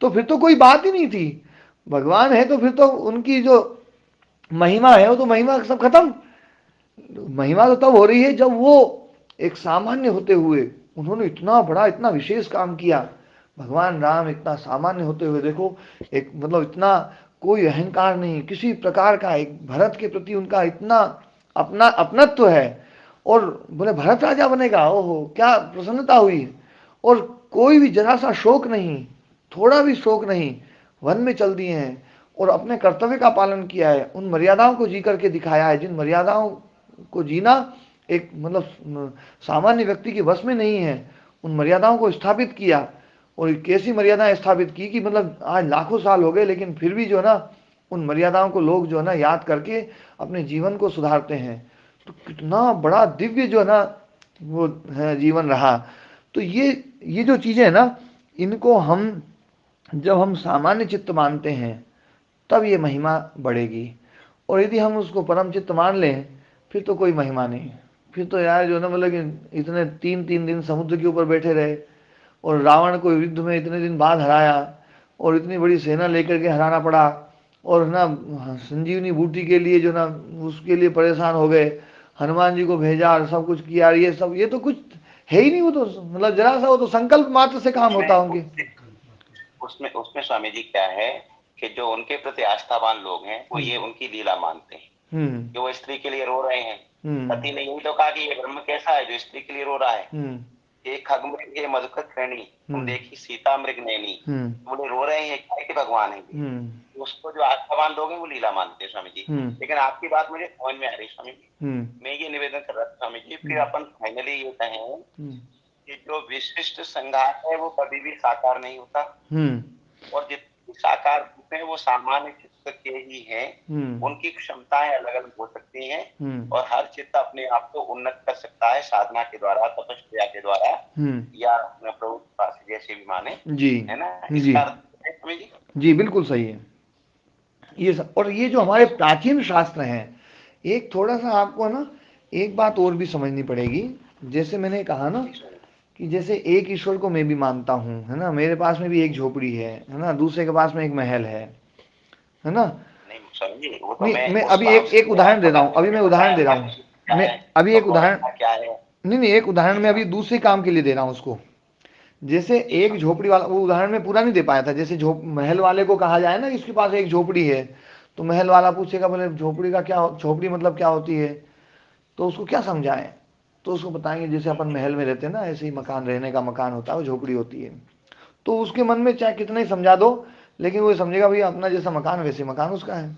तो फिर तो कोई बात ही नहीं थी। भगवान है तो फिर तो उनकी जो महिमा है वो तो महिमा सब खत्म। महिमा तो तब हो रही है जब वो एक सामान्य होते हुए उन्होंने इतना बड़ा इतना विशेष काम किया। भगवान राम इतना सामान्य होते हुए देखो, एक मतलब इतना कोई अहंकार नहीं किसी प्रकार का, एक भरत के प्रति उनका इतना अपना अपनत्व है, और बोले भरत राजा बनेगा, ओहो क्या प्रसन्नता हुई। और कोई भी जरा सा शोक नहीं, थोड़ा भी शोक नहीं, वन में चल दिए हैं और अपने कर्तव्य का पालन किया है, उन मर्यादाओं को जी करके दिखाया है जिन मर्यादाओं को जीना एक मतलब सामान्य व्यक्ति के वश में नहीं है। उन मर्यादाओं को स्थापित किया, और कैसी मर्यादाएं स्थापित की कि मतलब आज लाखों साल हो गए लेकिन फिर भी जो है ना उन मर्यादाओं को लोग जो है ना याद करके अपने जीवन को सुधारते हैं। तो कितना बड़ा दिव्य जो है ना वो है जीवन रहा। तो ये जो चीजें है ना, इनको हम जब हम सामान्य चित्त मानते हैं तब ये महिमा बढ़ेगी। और यदि हम उसको परम चित्त मान लें फिर तो कोई महिमा नहीं। फिर तो यार जो है ना मतलब कि इतने 3-3 दिन समुद्र के ऊपर बैठे रहे, और रावण को युद्ध में इतने दिन बाद हराया, और इतनी बड़ी सेना लेकर के हराना पड़ा, और ना संजीवनी बूटी के लिए जो ना उसके लिए परेशान हो गए, हनुमान जी को भेजा और सब कुछ किया, ये तो कुछ है ही नहीं। वो तो मतलब जरा सा, वो तो संकल्प मात्र से काम होता है उनके। उसमें उसमें स्वामी जी क्या है कि जो उनके प्रति आस्थावान लोग हैं वो ये उनकी लीला मानते हैं कि वो स्त्री के लिए रो रहे हैं। पति ने यही तो कहा कि ये ब्रह्म कैसा है जो स्त्री के लिए रो रहा है। एक खगमृग ये मधुकर श्रेणी तुम देखी सीता मृग नैनी, बोले रो रहे हैं क्या कि भगवान है। उसको जो आस्थावान लोग हैं वो लीला मानते हैं स्वामी जी। लेकिन आपकी बात मुझे समझ में आ रही स्वामी जी। मैं ये निवेदन कर रहा था स्वामी जी, फिर अपन फाइनली ये कहें कि जो विशिष्ट संघात है वो कभी भी साकार नहीं होता, और जितने साकार रूप है वो सामान्य चित्त के ही हैं। उनकी क्षमताएं अलग अलग हो सकती हैं और हर चित्त अपने आप को उन्नत कर सकता है साधना के द्वारा, तपस्या के द्वारा, या प्रभु जैसे भी माने जी, है ना। जी इसका अर्थ है जी। जी बिल्कुल सही है ये सब। और ये जो हमारे प्राचीन शास्त्र हैं, एक थोड़ा सा आपको ना एक बात और भी समझनी पड़ेगी। जैसे मैंने कहा ना कि जैसे एक ईश्वर को मैं भी मानता हूँ, है ना, मेरे पास में भी एक झोपड़ी है ना, दूसरे के पास में एक महल है ना। नहीं स्वामी जी, वो तो नहीं, मैं उस अभी भाव से एक उदाहरण दे रहा हूँ, अभी मैं उदाहरण दे रहा हूँ। मैं अभी एक उदाहरण, क्या है। नहीं नहीं, एक उदाहरण मैं अभी दूसरे काम के लिए दे रहा हूँ उसको। जैसे एक झोपड़ी वाला, वो उदाहरण में पूरा नहीं दे पाया था। जैसे महल वाले को कहा जाए ना कि इसके पास एक झोपड़ी है, तो महल वाला पूछेगा बोले झोपड़ी का क्या, झोपड़ी मतलब क्या होती है, तो उसको क्या समझाएं। तो उसको बताएंगे जैसे अपन महल में रहते हैं ना, ऐसे ही मकान, रहने का मकान होता है, वो झोपड़ी होती है। तो उसके मन में चाहे कितना ही समझा दो, लेकिन वो समझेगा भैया अपना जैसा मकान वैसे मकान उसका है।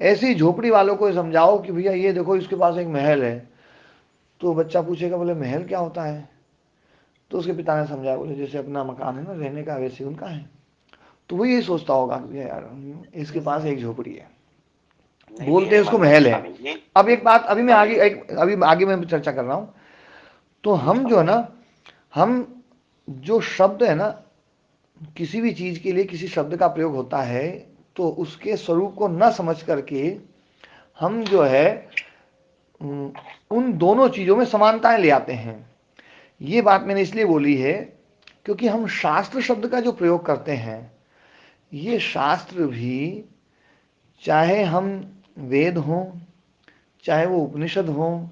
ऐसे ही झोपड़ी वालों को समझाओ कि भैया ये देखो इसके पास एक महल है, तो बच्चा पूछेगा बोले महल क्या होता है, तो उसके पिता ने समझाया बोले जैसे अपना मकान है ना रहने का, वैसे उनका है। तो वो यही सोचता होगा कि यार इसके पास एक झोपड़ी है, बोलते हैं उसको महल है। अब एक बात, अभी मैं आगे अभी आगे मैं चर्चा कर रहा हूँ। तो हम जो है ना, हम जो शब्द है ना, किसी भी चीज के लिए किसी शब्द का प्रयोग होता है, तो उसके स्वरूप को न समझ करके हम जो है उन दोनों चीजों में समानताएं ले आते हैं। ये बात मैंने इसलिए बोली है क्योंकि हम शास्त्र शब्द का जो प्रयोग करते हैं, ये शास्त्र भी, चाहे हम वेद हों, चाहे वो उपनिषद हों,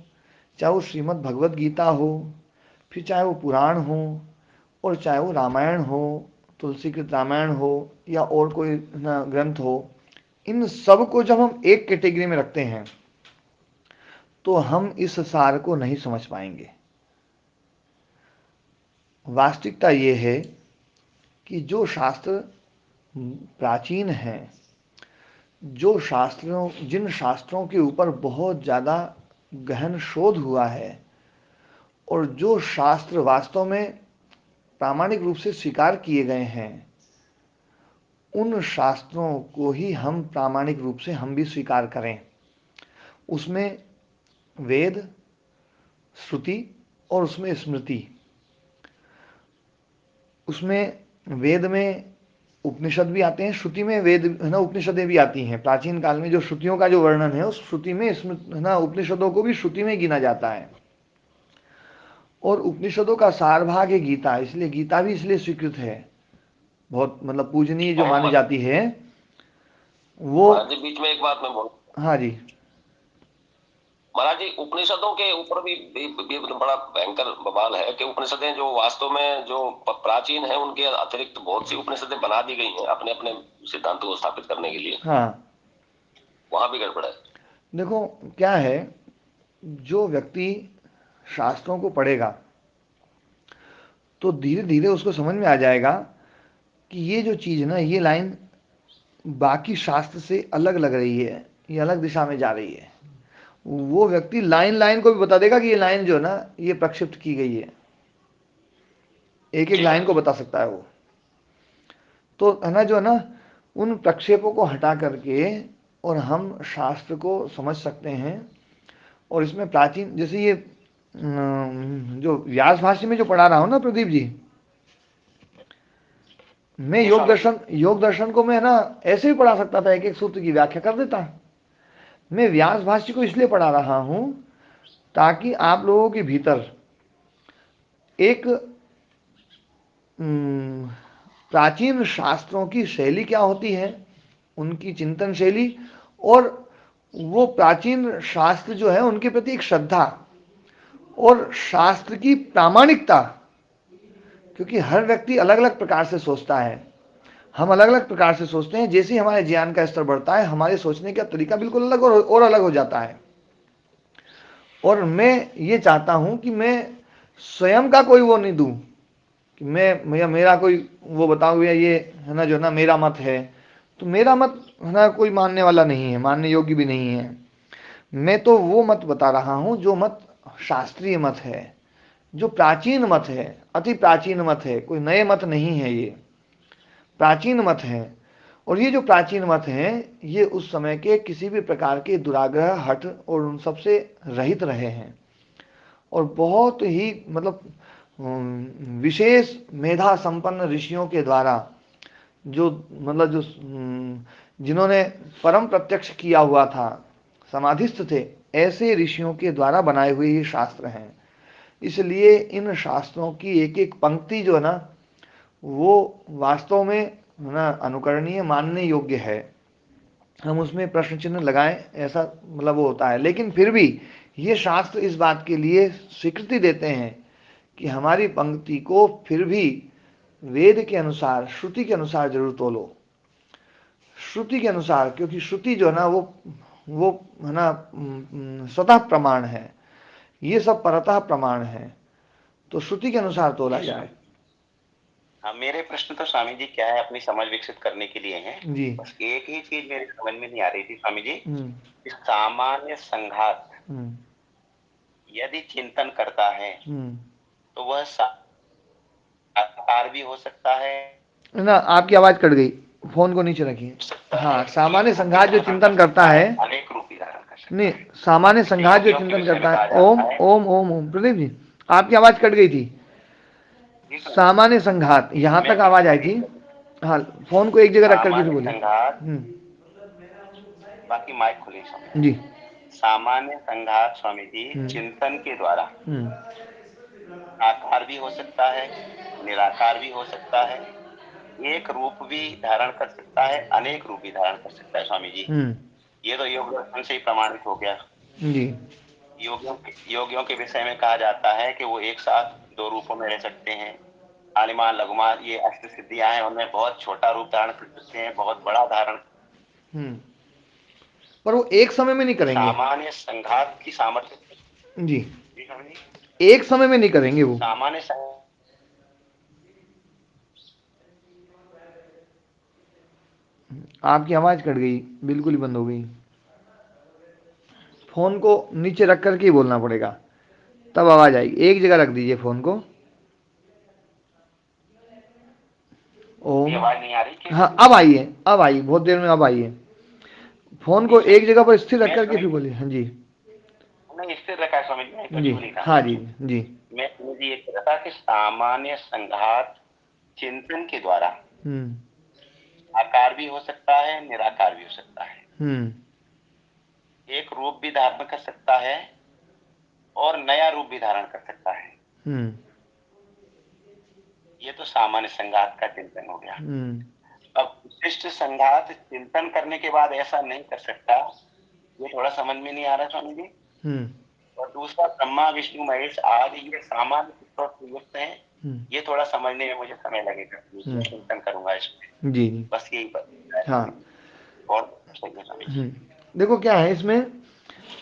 चाहे वो श्रीमद् भगवद गीता हो, फिर चाहे वो पुराण हो, और चाहे वो रामायण हो, तुलसीकृत रामायण हो, या और कोई ग्रंथ हो, इन सब को जब हम एक कैटेगरी में रखते हैं तो हम इस सार को नहीं समझ पाएंगे। वास्तविकता ये है कि जो शास्त्र प्राचीन हैं, जो शास्त्रों, जिन शास्त्रों के ऊपर बहुत ज़्यादा गहन शोध हुआ है, और जो शास्त्र वास्तव में प्रामाणिक रूप से स्वीकार किए गए हैं, उन शास्त्रों को ही हम प्रामाणिक रूप से हम भी स्वीकार करें। उसमें वेद, श्रुति और उसमें स्मृति, उसमें वेद में उपनिषद भी आते हैं, श्रुति में वेद है ना, उपनिषदें भी आती हैं। प्राचीन काल में जो श्रुतियों का जो वर्णन है, उस श्रुति में है ना, उपनिषदों को भी श्रुति में गिना जाता है। और उपनिषदों का सार भाग है गीता, इसलिए गीता भी इसलिए स्वीकृत है, बहुत मतलब पूजनीय जो मानी जाती है वो। बीच में एक बात मैं बोल, हाँ जी महाराज जी, उपनिषदों के ऊपर भी बड़ा भयंकर बवाल है कि उपनिषदें जो वास्तव में जो प्राचीन है, उनके अतिरिक्त बहुत सी उपनिषदें बना दी गई हैं अपने अपने सिद्धांतों को स्थापित करने के लिए। हाँ, वहां भी गड़बड़ है। देखो क्या है, जो व्यक्ति शास्त्रों को पढ़ेगा तो धीरे धीरे उसको समझ में आ जाएगा कि ये जो चीज़ ना, ये लाइन बाकी शास्त्र से अलग लग रही है, ये अलग दिशा में जा रही है। वो व्यक्ति लाइन लाइन को भी बता देगा कि ये लाइन जो है ना, ये प्रक्षिप्त की गई है, एक एक लाइन को बता सकता है वो। तो है ना, जो है ना, उन प्रक्षेपों को हटा करके और हम शास्त्र को समझ सकते हैं। और इसमें प्राचीन, जैसे ये जो व्यास भाष्य में जो पढ़ा रहा हूँ ना प्रदीप जी, मैं योग दर्शन को मैं ना ऐसे भी पढ़ा सकता था, एक एक सूत्र की व्याख्या कर देता। मैं व्यास भाष्य को इसलिए पढ़ा रहा हूं ताकि आप लोगों के भीतर एक प्राचीन शास्त्रों की शैली क्या होती है, उनकी चिंतन शैली, और वो प्राचीन शास्त्र जो है उनके प्रति एक श्रद्धा और शास्त्र की प्रामाणिकता, क्योंकि हर व्यक्ति अलग अलग प्रकार से सोचता है, हम अलग अलग प्रकार से सोचते हैं। जैसे ही हमारे ज्ञान का स्तर बढ़ता है हमारे सोचने का तरीका बिल्कुल अलग और अलग हो जाता है। और मैं ये चाहता हूं कि मैं स्वयं का कोई वो नहीं दूं कि मैं मेरा कोई वो बताऊं भैया ये है ना जो ना मेरा मत है, तो मेरा मत है ना कोई मानने वाला नहीं है, मानने योग्य भी नहीं है। मैं तो वो मत बता रहा हूं जो मत शास्त्रीय मत है, जो प्राचीन मत है, अति प्राचीन मत है, कोई नए मत नहीं है, ये प्राचीन मत है। और ये जो प्राचीन मत हैं ये उस समय के किसी भी प्रकार के दुराग्रह, हठ और उन सबसे रहित रहे हैं और बहुत ही मतलब विशेष मेधा संपन्न ऋषियों के द्वारा जो मतलब जो जिन्होंने परम प्रत्यक्ष किया हुआ था, समाधिस्थ थे, ऐसे ऋषियों के द्वारा बनाए हुए ये शास्त्र हैं। इसलिए इन शास्त्रों की एक एक पंक्ति जो है ना वो वास्तव में ना अनुकरणीय, मानने योग्य है। हम उसमें प्रश्न चिन्ह लगाएं ऐसा मतलब वो होता है, लेकिन फिर भी ये शास्त्र इस बात के लिए स्वीकृति देते हैं कि हमारी पंक्ति को फिर भी वेद के अनुसार, श्रुति के अनुसार जरूर तोलो, श्रुति के अनुसार, क्योंकि श्रुति जो है ना वो है ना स्वतः प्रमाण है, ये सब परतः प्रमाण है, तो श्रुति के अनुसार तोला जाए। हाँ, मेरे प्रश्न तो स्वामी जी क्या है अपनी समझ विकसित करने के लिए हैं। जी। बस एक ही चीज मेरे समझ में नहीं आ रही थी स्वामी जी, कि सामान्य संघात यदि चिंतन करता है तो वह साकार भी हो सकता है ना। आपकी आवाज कट गई, फोन को नीचे रखिए। हाँ, सामान्य संघात जो चिंतन करता है, अनेक रूपी धारण कर सकता नहीं, है। सामान्य संघात जो चिंतन करता है, ओम ओम ओम ओम। प्रदीप जी आपकी आवाज कट गई थी। सामान्य संघात यहाँ तक आवाज आई थी। हाँ, फोन को एक जगह रख करके फिर बोलिए। बाकी माइक खुली स्वामी जी। सामान्य संघात स्वामी जी चिंतन के द्वारा आकार भी हो सकता है, निराकार भी हो सकता है, एक रूप भी धारण कर सकता है, अनेक रूप भी धारण कर सकता है स्वामी जी। ये तो योग दर्शन से ही प्रमाणित हो गया जी। योगियों के विषय में कहा जाता है कि वो एक साथ दो रूपों में रह सकते हैं। आलिमान लघुमान ये अष्ट सिद्धियां हैं, उनमें बहुत छोटा रूप धारण कर सकते हैं, बहुत बड़ा धारण, पर वो एक समय में नहीं करेंगे। सामान्य संघात की सामर्थ्य जी, एक समय में नहीं करेंगे वो। सामान्य आपकी आवाज कट गई, बिल्कुल ही बंद हो गई। फोन को नीचे रख करके ही बोलना पड़ेगा, तब आवाज आएगी। एक जगह रख दीजिए फोन को। ओम। आवाज नहीं आ रही? हाँ, अब आई है, अब आई, बहुत देर में अब आई है। फोन को एक जगह पर स्थिर रख करके फिर बोलिए। हाँ जी, नहीं स्थिर रखा है स्वामी जी। हाँ जी जी। मैं जी ये कह रहा था कि सामान्य संघात चिंतन के द्वारा आकार भी हो सकता है, निराकार भी हो सकता है, एक रूप भी धारण कर सकता है और नया रूप भी धारण कर सकता है। ये तो सामान्य संघात का चिंतन हो गया। अब विशिष्ट संघात चिंतन करने के बाद ऐसा नहीं कर सकता, ये थोड़ा समझ में नहीं आ रहा स्वामी जी। और दूसरा ब्रह्मा विष्णु महेश आदि ये सामान्य से युक्त हैं, ये थोड़ा समझने में मुझे समय लगेगा, चिंतन करूंगा इसमें। जी बस यही बात। हाँ, बहुत सही है स्वामी जी। देखो क्या है इसमें,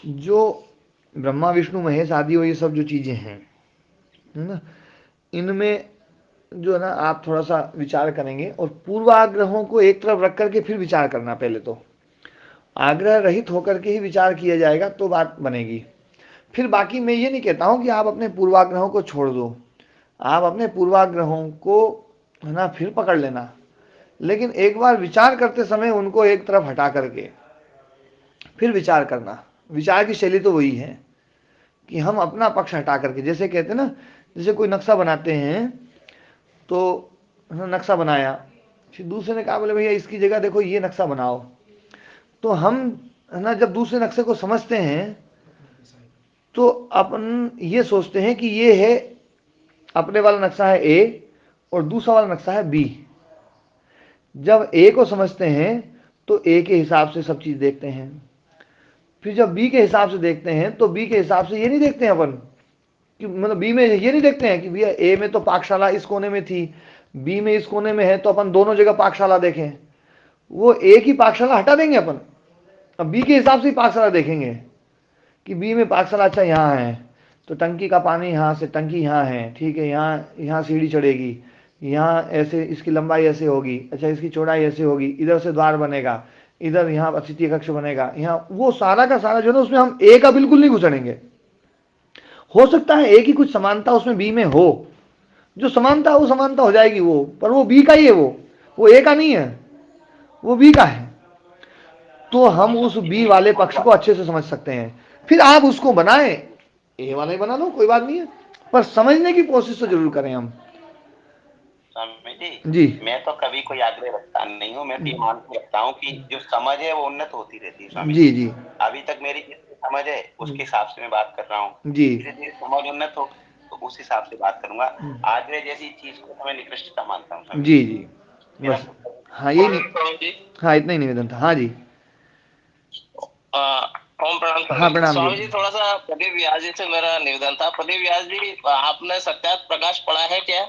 जो ब्रह्मा विष्णु महेश आदि और ये सब जो चीजें हैं है ना, इनमें जो है ना आप थोड़ा सा विचार करेंगे और पूर्वाग्रहों को एक तरफ रख करके फिर विचार करना। पहले तो आग्रह रहित होकर के ही विचार किया जाएगा तो बात बनेगी। फिर बाकी मैं ये नहीं कहता हूं कि आप अपने पूर्वाग्रहों को छोड़ दो, आप अपने पूर्वाग्रहों को है ना फिर पकड़ लेना, लेकिन एक बार विचार करते समय उनको एक तरफ हटा करके फिर विचार करना। विचार की शैली तो वही है कि हम अपना पक्ष हटा करके, जैसे कहते हैं ना, जैसे कोई नक्शा बनाते हैं तो नक्शा बनाया, फिर दूसरे ने कहा बोले भैया इसकी जगह देखो ये नक्शा बनाओ, तो हम है ना जब दूसरे नक्शे को समझते हैं तो अपन ये सोचते हैं कि ये है, अपने वाला नक्शा है ए और दूसरा वाला नक्शा है बी। जब ए को समझते हैं तो ए के हिसाब से सब चीज देखते हैं, फिर जब बी के हिसाब से देखते हैं तो बी के हिसाब से ये नहीं देखते हैं अपन कि मतलब बी में ये नहीं देखते हैं कि भैया ए में तो पाकशाला इस कोने में थी, बी में इस कोने में है, तो अपन दोनों जगह पाकशाला देखें। वो ए की पाकशाला हटा देंगे अपन, अब बी के हिसाब से ही पाकशाला देखेंगे कि बी में पाकशाला अच्छा यहाँ है, तो टंकी का पानी यहाँ से, टंकी यहाँ है, ठीक है, यहाँ यहाँ सीढ़ी चढ़ेगी, यहाँ ऐसे इसकी लंबाई ऐसे होगी, अच्छा इसकी चौड़ाई ऐसे होगी, इधर से द्वार बनेगा, इधर यहाँ अतिथि कक्ष बनेगा, यहाँ वो सारा का सारा जो है ना, उसमें हम ए का बिल्कुल नहीं घुसड़ेंगे। हो सकता है ए की कुछ समानता उसमें बी में हो, जो समानता वो समानता हो जाएगी वो, पर वो बी का ही है, वो ए का नहीं है, वो बी का है। तो हम उस बी वाले पक्ष को अच्छे से समझ सकते हैं। फिर आप उसको बनाए, ए वाला ही बना लो, कोई बात नहीं है, पर समझने की कोशिश तो जरूर करें हम। स्वामी जी मैं तो कभी कोई आग्रह रखता नहीं हूँ, मैं तो ये मान के रखता हूँ कि जो समझ है वो उन्नत होती रहती है स्वामी जी जी अभी तक मेरी जितनी समझ है उसके हिसाब से मैं बात कर रहा हूँ। जी धीरे धीरे समझ उन्नत हो तो उस हिसाब से बात करूंगा। आग्रह जैसी चीज को तो मैं निकृष्टता मानता हूँ स्वामी जी जी मेरा बस, हाँ यही नहीं, स्वामी जी हाँ इतना ही निवेदन था। हाँ जी, ओम प्रणाम स्वामी हाँ प्रणाम स्वामी जी। जी, थोड़ा सा प्रदीप व्यास जी से मेरा निवेदन था। प्रदीप व्यास जी, आपने सत्यार्थ प्रकाश पढ़ा है क्या?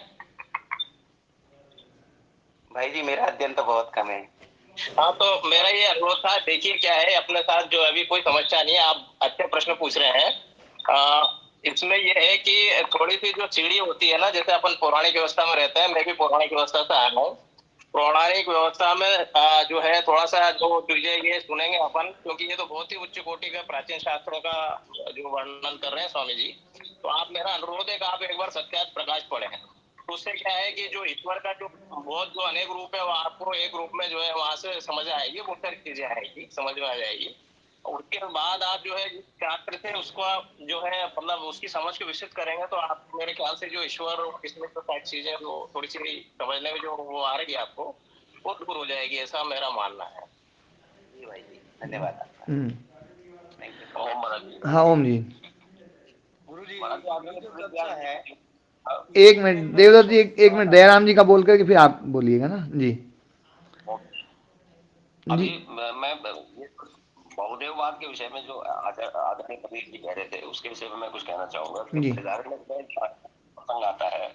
भाई जी मेरा अध्ययन तो बहुत कम है। हाँ, तो मेरा ये अनुरोध था, देखिए क्या है अपने साथ, जो अभी कोई समस्या नहीं है, आप अच्छे प्रश्न पूछ रहे हैं। इसमें ये है कि थोड़ी सी जो सीढ़ी होती है ना, जैसे अपन पौराणिक व्यवस्था में रहते हैं, मैं भी पौराणिक व्यवस्था से आया हूँ। पौराणिक व्यवस्था में जो है थोड़ा सा जो चीजें ये सुनेंगे अपन, क्योंकि ये तो बहुत ही उच्च कोटि का प्राचीन शास्त्रों का जो वर्णन कर रहे हैं स्वामी जी। तो आप, मेरा अनुरोध है कि आप एक बार सत्यार्थ प्रकाश पढ़ें। तो उससे क्या है कि जो ईश्वर का जो बहुत जो अनेक रूप है वो आपको एक रूप में जो है वहां से समझ आएगी, बहुत सारी चीजें आएगी, समझ में आ जाएगी। और उसके बाद आप जो है जिस शास्त्र से उसको जो है मतलब उसकी समझ को विकसित करेंगे, तो आप मेरे ख्याल से जो ईश्वर और इसमें तो सारी चीजें वो थोड़ी सी समझने में जो वो आ रही है आपको, वो दूर हो जाएगी, ऐसा मेरा मानना है। जी भाई जी धन्यवाद आपका। Thank you. ओम महाराज जी। हाँ ओम जी। गुरु जी महाराज जी, ये आपने जो प्रदीप चर्चा व्यास जी है को- एक मिनट देवदत्त जी, एक मिनट दयाराम जी का बोल करके फिर आप बोलिएगा ना जी। अभी जी मैं ये बहुदेववाद के विषय में जो आदरणीय कबीर जी कह रहे थे, उसके विषय में मैं कुछ कहना चाहूंगा। जी बृहदारण्यक में प्रसंग आता है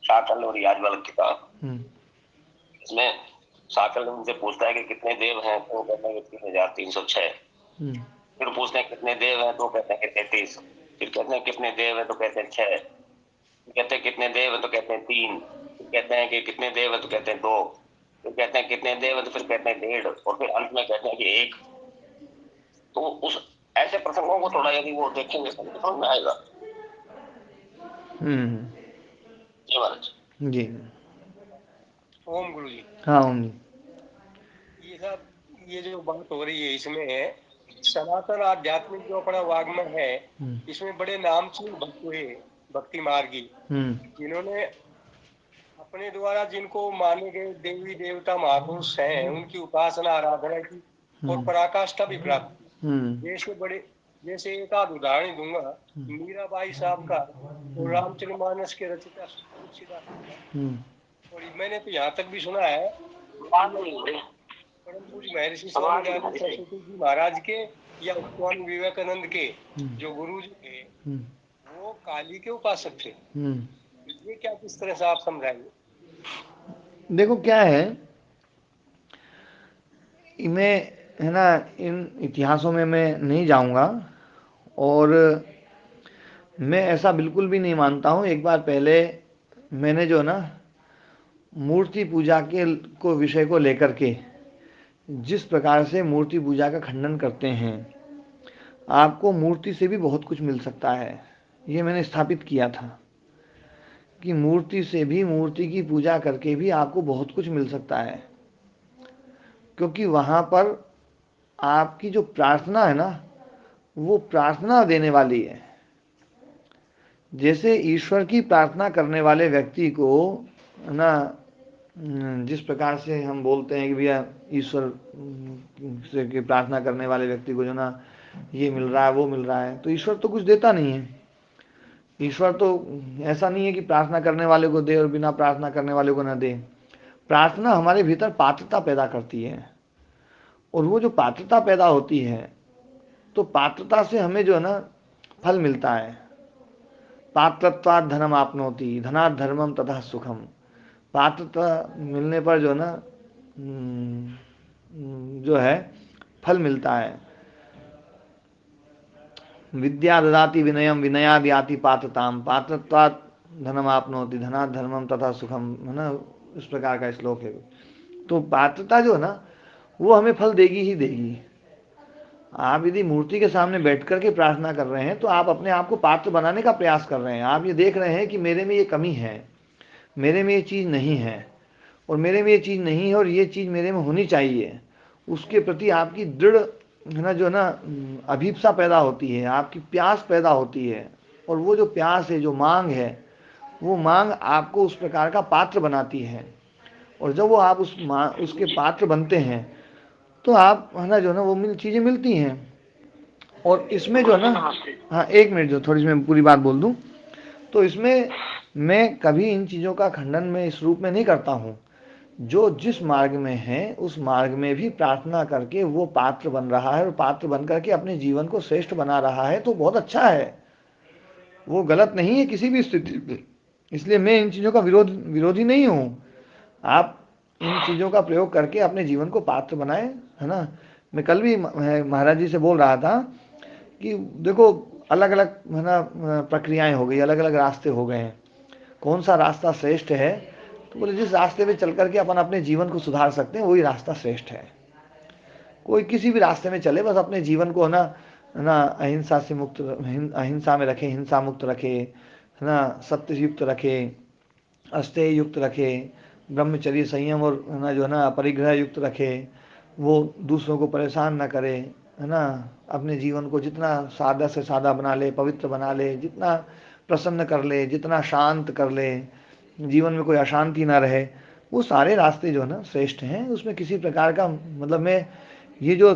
शाकल और याज्ञवल्क्य का। इसमें शाकल उनसे पूछता है कि कितने देव हैं, तो कहते हैं 3306। फिर पूछते हैं कितने देव हैं, तो कहते हैं 33। फिर कहते हैं कितने देव हैं, तो कहते हैं 6। कहते हैं कितने देव हैं, तो कहते हैं 3। फिर कहते हैं कि कितने देव हैं, तो कहते हैं 2। फिर कहते हैं कितने देव हैं, तो फिर कहते हैं 1.5, और फिर अंत में कहते हैं कि 1। तो उस ऐसे प्रसंगों को थोड़ा यदि वो देखेंगे तो समझ में आएगा। जी महाराज जी। ओम गुरु जी। हाँ ओम जी। ये सब ये जो बात हो रही है इसमें सनातन आध्यात्मिक जो अपना वाग्मय है, इसमें बड़े नामचीन भक्त हुए भक्ति मार्गी, जिन्होंने अपने द्वारा जिनको माने गए देवी देवता महापुरुष हैं उनकी उपासना आराधना की और पराकाष्ठा भी प्राप्त की। जैसे बड़े जैसे एक आध उदाहरण दूंगा, मीराबाई साहब का और रामचरितमानस के रचिता तुलसीदास का। और मैंने तो यहाँ तक भी सुना है परम पूज्य महर्षि स्वामी दयानंद सरस्वती जी महाराज के या स्वामी विवेकानंद के जो गुरु जी थे वो काली के उपासक थे। ये क्या किस तरह से आप समझाएंगे? देखो क्या है, इनमें है ना, इन इतिहासों में मैं नहीं जाऊंगा, और मैं ऐसा बिल्कुल भी नहीं मानता हूँ। एक बार पहले मैंने जो ना मूर्ति पूजा के को विषय को लेकर के जिस प्रकार से मूर्ति पूजा का खंडन करते हैं, आपको मूर्ति से भी बहुत कुछ मिल सकता है, ये मैंने स्थापित किया था कि मूर्ति से भी, मूर्ति की पूजा करके भी आपको बहुत कुछ मिल सकता है, क्योंकि वहाँ पर आपकी जो प्रार्थना है ना, वो प्रार्थना देने वाली है। जैसे ईश्वर की प्रार्थना करने वाले व्यक्ति को ना, जिस प्रकार से हम बोलते हैं कि भैया ईश्वर से की प्रार्थना करने वाले व्यक्ति को जो ना ये मिल रहा है वो मिल रहा है, तो ईश्वर तो कुछ देता नहीं है। ईश्वर तो ऐसा नहीं है कि प्रार्थना करने वाले को दे और बिना प्रार्थना करने वाले को ना दे। प्रार्थना हमारे भीतर पात्रता पैदा करती है, और वो जो पात्रता पैदा होती है तो पात्रता से हमें जो है ना फल मिलता है। पात्रत्वात् धनम आपनोति, धनात् धर्मम तथा सुखम। पात्रता मिलने पर जो है ना जो है फल मिलता है। विद्या ददाति विनयम, विनयाद याति पात्रताम, पात्रत्वात् धनम आपनोति, धनात् धर्मम तथा सुखम, है ना, इस प्रकार का श्लोक है। तो पात्रता जो है ना वो हमें फल देगी ही देगी। आप यदि मूर्ति के सामने बैठ करके प्रार्थना कर रहे हैं तो आप अपने आप को पात्र बनाने का प्रयास कर रहे हैं। आप ये देख रहे हैं कि मेरे में ये कमी है, मेरे में ये चीज़ नहीं है, और मेरे में ये चीज़ नहीं है और ये चीज़ मेरे में होनी चाहिए। उसके प्रति आपकी दृढ़ है ना जो ना अभीप्सा पैदा होती है, आपकी प्यास पैदा होती है। और वो जो प्यास है, जो मांग है, वो मांग आपको उस प्रकार का पात्र बनाती है। और जब वो आप उसके पात्र बनते हैं तो आप है ना जो ना वो चीज़ें मिलती हैं। और इसमें जो है ना, हाँ एक मिनट, जो थोड़ी सी मैं पूरी बात बोल दूं, तो इसमें मैं कभी इन चीज़ों का खंडन में इस रूप में नहीं करता हूँ। जो जिस मार्ग में है उस मार्ग में भी प्रार्थना करके वो पात्र बन रहा है और पात्र बन करके अपने जीवन को श्रेष्ठ बना रहा है तो बहुत अच्छा है, वो गलत नहीं है किसी भी स्थिति में। इसलिए मैं इन चीज़ों का विरोधी नहीं हूँ। आप इन चीज़ों का प्रयोग करके अपने जीवन को पात्र बनाएं, है ना। मैं कल भी महाराज जी से बोल रहा था कि देखो अलग अलग है ना प्रक्रियाएं हो गई, अलग अलग रास्ते हो गए हैं, कौन सा रास्ता श्रेष्ठ है? तो बोले जिस रास्ते पे चल करके अपन अपने जीवन को सुधार सकते हैं वही रास्ता श्रेष्ठ है। कोई किसी भी रास्ते में चले, बस अपने जीवन को है ना अहिंसा से मुक्त, अहिंसा में रखे, हिंसा मुक्त रखे, है ना, सत्य युक्त रखे, अस्तेय युक्त रखे, ब्रह्मचर्य संयम और है ना जो है ना परिग्रह युक्त रखे, वो दूसरों को परेशान ना करे, है ना, अपने जीवन को जितना सादा से सादा बना ले, पवित्र बना ले, जितना प्रसन्न कर ले, जितना शांत कर ले, जीवन में कोई अशांति ना रहे, वो सारे रास्ते जो है ना श्रेष्ठ हैं। उसमें किसी प्रकार का मतलब मैं ये जो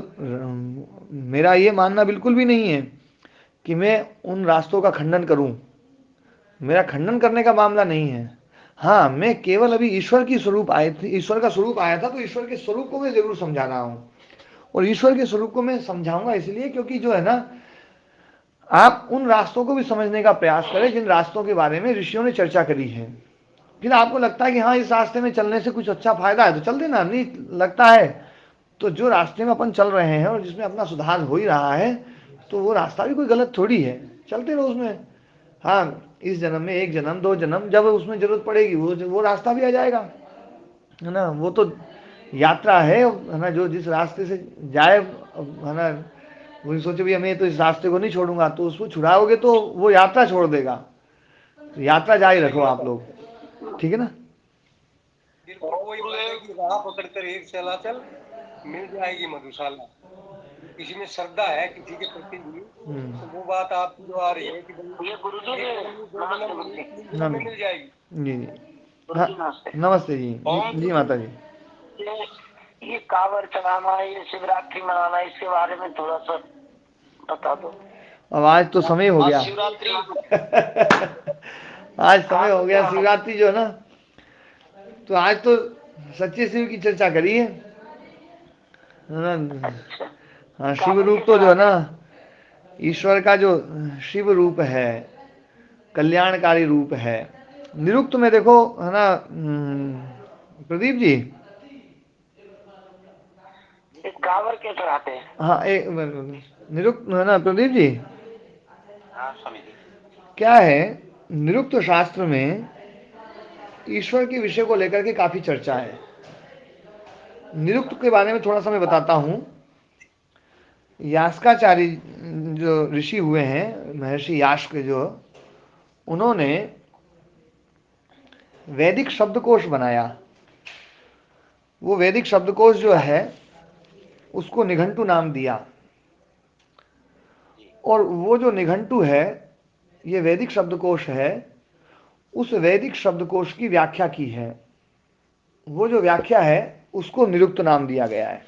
मेरा ये मानना बिल्कुल भी नहीं है कि मैं उन रास्तों का खंडन करूं। मेरा खंडन करने का मामला नहीं है। हाँ, मैं केवल अभी ईश्वर की स्वरूप आए थे, ईश्वर का स्वरूप आया था तो ईश्वर के स्वरूप को मैं जरूर समझा रहा हूँ। और ईश्वर के स्वरूप को मैं समझाऊंगा इसलिए क्योंकि जो है ना आप उन रास्तों को भी समझने का प्रयास करें जिन रास्तों के बारे में ऋषियों ने चर्चा करी है। फिर आपको लगता है कि हाँ इस रास्ते में चलने से कुछ अच्छा फायदा है तो चल देना, नहीं लगता है तो जो रास्ते में अपन चल रहे हैं और जिसमें अपना सुधार हो ही रहा है तो वो रास्ता भी कोई गलत थोड़ी है, चलते रहो उसमें। हाँ, इस जन्म में 1 जन्म 2 जन्म जब उसमें जरूरत पड़ेगी वो रास्ता भी आ जाएगा, है ना। वो तो यात्रा है ना, जो जिस रास्ते से जाए, है ना, वो सोचे भी हमें तो इस रास्ते को नहीं छोड़ूंगा, तो उसको छुड़ाओगे तो वो यात्रा छोड़ देगा। तो यात्रा जारी रखो आप लोग, ठीक है ना। वही बात है कि राह पकड़कर एक चला चल, मिल जाएगी मधुशाला। किसी में श्रद्धा है किसी के प्रति भी, तो वो बात आपकी जो आ रही है कि ये गुरुजी में मिल जाएगी। जी जी, हाँ, नमस्ते जी। जी माता जी। ये कांवर चढ़ाना, ये शिवरात्रि मनाना, इसके बारे में थोड़ा सा बता दो। अब आज तो समय हो गया शिवरात्रि आज समय हो गया शिवरात्रि जो है ना, तो आज तो सच्चे शिव की चर्चा करी है ना। हाँ, शिव रूप तो जो है ना ईश्वर का जो शिव रूप है, कल्याणकारी रूप है। निरुक्त में देखो है ना प्रदीप जी, कांवर के चढ़ाते हैं। हाँ एक निरुक्त है ना प्रदीप जी, हाँ स्वामी जी। क्या है निरुक्त शास्त्र में ईश्वर के विषय को लेकर के काफी चर्चा है। निरुक्त के बारे में थोड़ा सा मैं बताता हूँ। यास्काचार्य जो ऋषि हुए हैं, महर्षि यास्क, जो उन्होंने वैदिक शब्दकोश बनाया। वो वैदिक शब्दकोश जो है उसको निघंटु नाम दिया। और वो जो निघंटु है, ये वैदिक शब्दकोश है, उस वैदिक शब्दकोश की व्याख्या की है। वो जो व्याख्या है उसको निरुक्त नाम दिया गया है।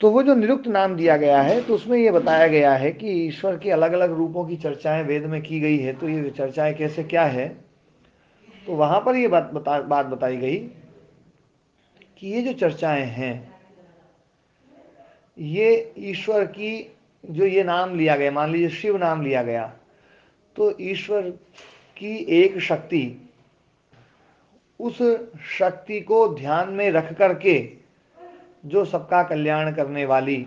तो वो जो निरुक्त नाम दिया गया है तो उसमें ये बताया गया है कि ईश्वर के अलग अलग रूपों की चर्चाएं वेद में की गई है। तो ये चर्चाएं कैसे क्या है, तो वहां पर ये बात बताई गई कि ये जो चर्चाएं हैं ये ईश्वर की जो ये नाम लिया गया, मान लीजिए शिव नाम लिया गया, तो ईश्वर की एक शक्ति, उस शक्ति को ध्यान में रख करके, जो सबका कल्याण करने वाली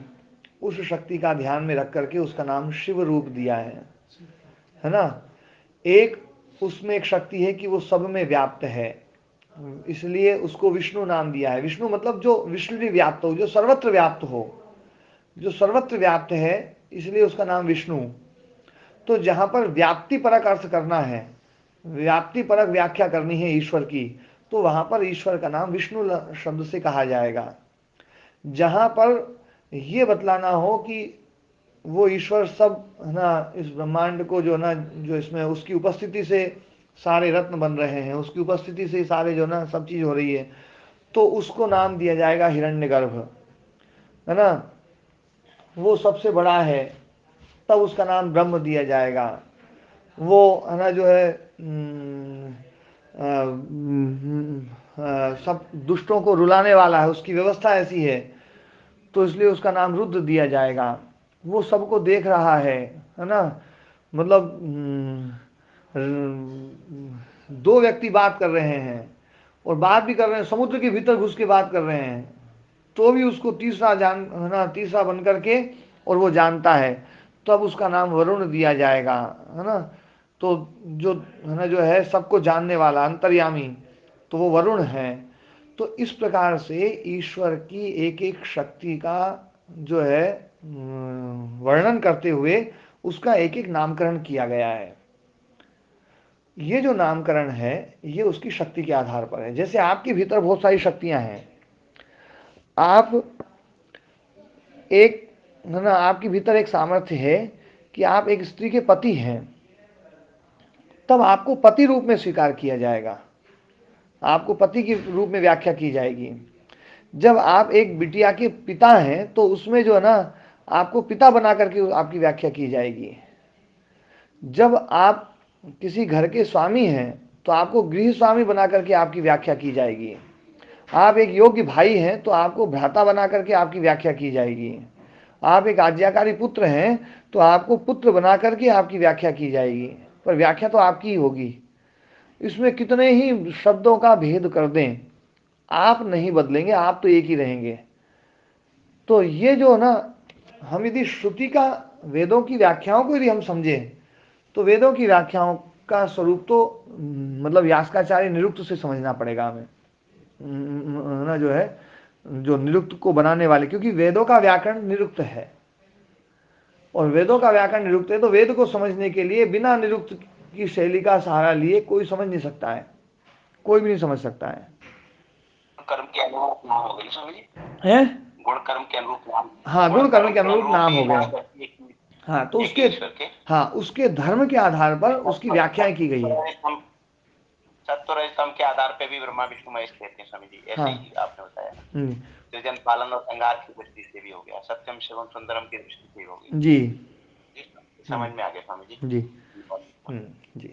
उस शक्ति का ध्यान में रख करके उसका नाम शिव रूप दिया है ना। एक उसमें एक शक्ति है कि वो सब में व्याप्त है, इसलिए उसको विष्णु नाम दिया है। विष्णु मतलब जो विष्णु व्याप्त हो, जो सर्वत्र व्याप्त हो, जो सर्वत्र व्याप्त है, इसलिए उसका नाम विष्णु। तो जहां पर व्याप्ति परक अर्थ करना है, व्याप्ति परक व्याख्या करनी है ईश्वर की, तो वहां पर ईश्वर का नाम विष्णु शब्द से कहा जाएगा। जहां पर ये बतलाना हो कि वो ईश्वर सब है ना, इस ब्रह्मांड को जो ना, जो इसमें उसकी उपस्थिति से सारे रत्न बन रहे हैं, उसकी उपस्थिति से सारे जो ना सब चीज हो रही है, तो उसको नाम दिया जाएगा हिरण्यगर्भ, है ना। वो सबसे बड़ा है, तब उसका नाम ब्रह्म दिया जाएगा। वो है ना जो है सब दुष्टों को रुलाने वाला है, उसकी व्यवस्था ऐसी है, तो इसलिए उसका नाम रुद्र दिया जाएगा। वो सबको देख रहा है ना। मतलब दो व्यक्ति बात कर रहे हैं और बात भी कर रहे हैं, समुद्र के भीतर घुस के बात कर रहे हैं, तो भी उसको तीसरा जान है ना, तीसरा बन करके, और वो जानता है, तो अब उसका नाम वरुण दिया जाएगा, है ना। तो जो है ना जो है सबको जानने वाला अंतर्यामी, तो वो वरुण है। तो इस प्रकार से ईश्वर की एक एक शक्ति का जो है वर्णन करते हुए उसका एक एक नामकरण किया गया है। ये जो नामकरण है ये उसकी शक्ति के आधार पर है। जैसे आपके भीतर बहुत सारी शक्तियां हैं, आप एक है ना, आपके भीतर एक सामर्थ्य है कि आप एक स्त्री के पति हैं, तब आपको पति रूप में स्वीकार किया जाएगा, आपको पति के रूप में व्याख्या की जाएगी। जब आप एक बिटिया के पिता हैं तो उसमें जो है ना आपको पिता बना करके आपकी व्याख्या की जाएगी। जब आप किसी घर के स्वामी हैं तो आपको गृह स्वामी बना करके आपकी व्याख्या की जाएगी। आप एक योग्य भाई हैं तो आपको भ्राता बना करके आपकी व्याख्या की जाएगी। आप एक आज्ञाकारी पुत्र हैं तो आपको पुत्र बना करके आपकी व्याख्या की जाएगी, पर व्याख्या तो आपकी ही होगी। इसमें कितने ही शब्दों का भेद कर दें, आप नहीं बदलेंगे, आप तो एक ही रहेंगे। तो ये जो ना, हम यदि श्रुति का, वेदों की व्याख्याओं को यदि हम समझें, तो वेदों की व्याख्याओं का स्वरूप तो मतलब यास्काचार्य निरुक्त से समझना पड़ेगा हमें, ना जो है, जो निरुक्त को बनाने वाले, क्योंकि वेदों का व्याकरण निरुक्त है, और वेदों का व्याकरण निरुक्त है, तो वेद को समझने के लिए बिना निरुक्त की शैली का सहारा लिए कोई समझ नहीं सकता है, कोई भी नहीं समझ सकता है। कर्म के अनुरूप नाम हो गई स्वामी जी, हैं? गुण कर्म के अनुरूप नाम, हाँ, गुण कर्म के अनुरूप नाम हो गए। हाँ, तो उसके, हाँ, उसके धर्म के आधार पर उसकी व्याख्याएं की गई है। सत्व रजतम के आधार पे भी ब्रह्मा विष्णु महेश कहते हैं स्वामी जी, ऐसे ही आपने बताया। सृजन पालन और संहार की दृष्टि से भी हो गया, सत्यम शिवम सुंदरम की दृष्टि से भी हो गई जी, समझ में आ गया स्वामी जी। जी जी।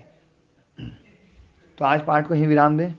तो आज पाठ को ही विराम दें।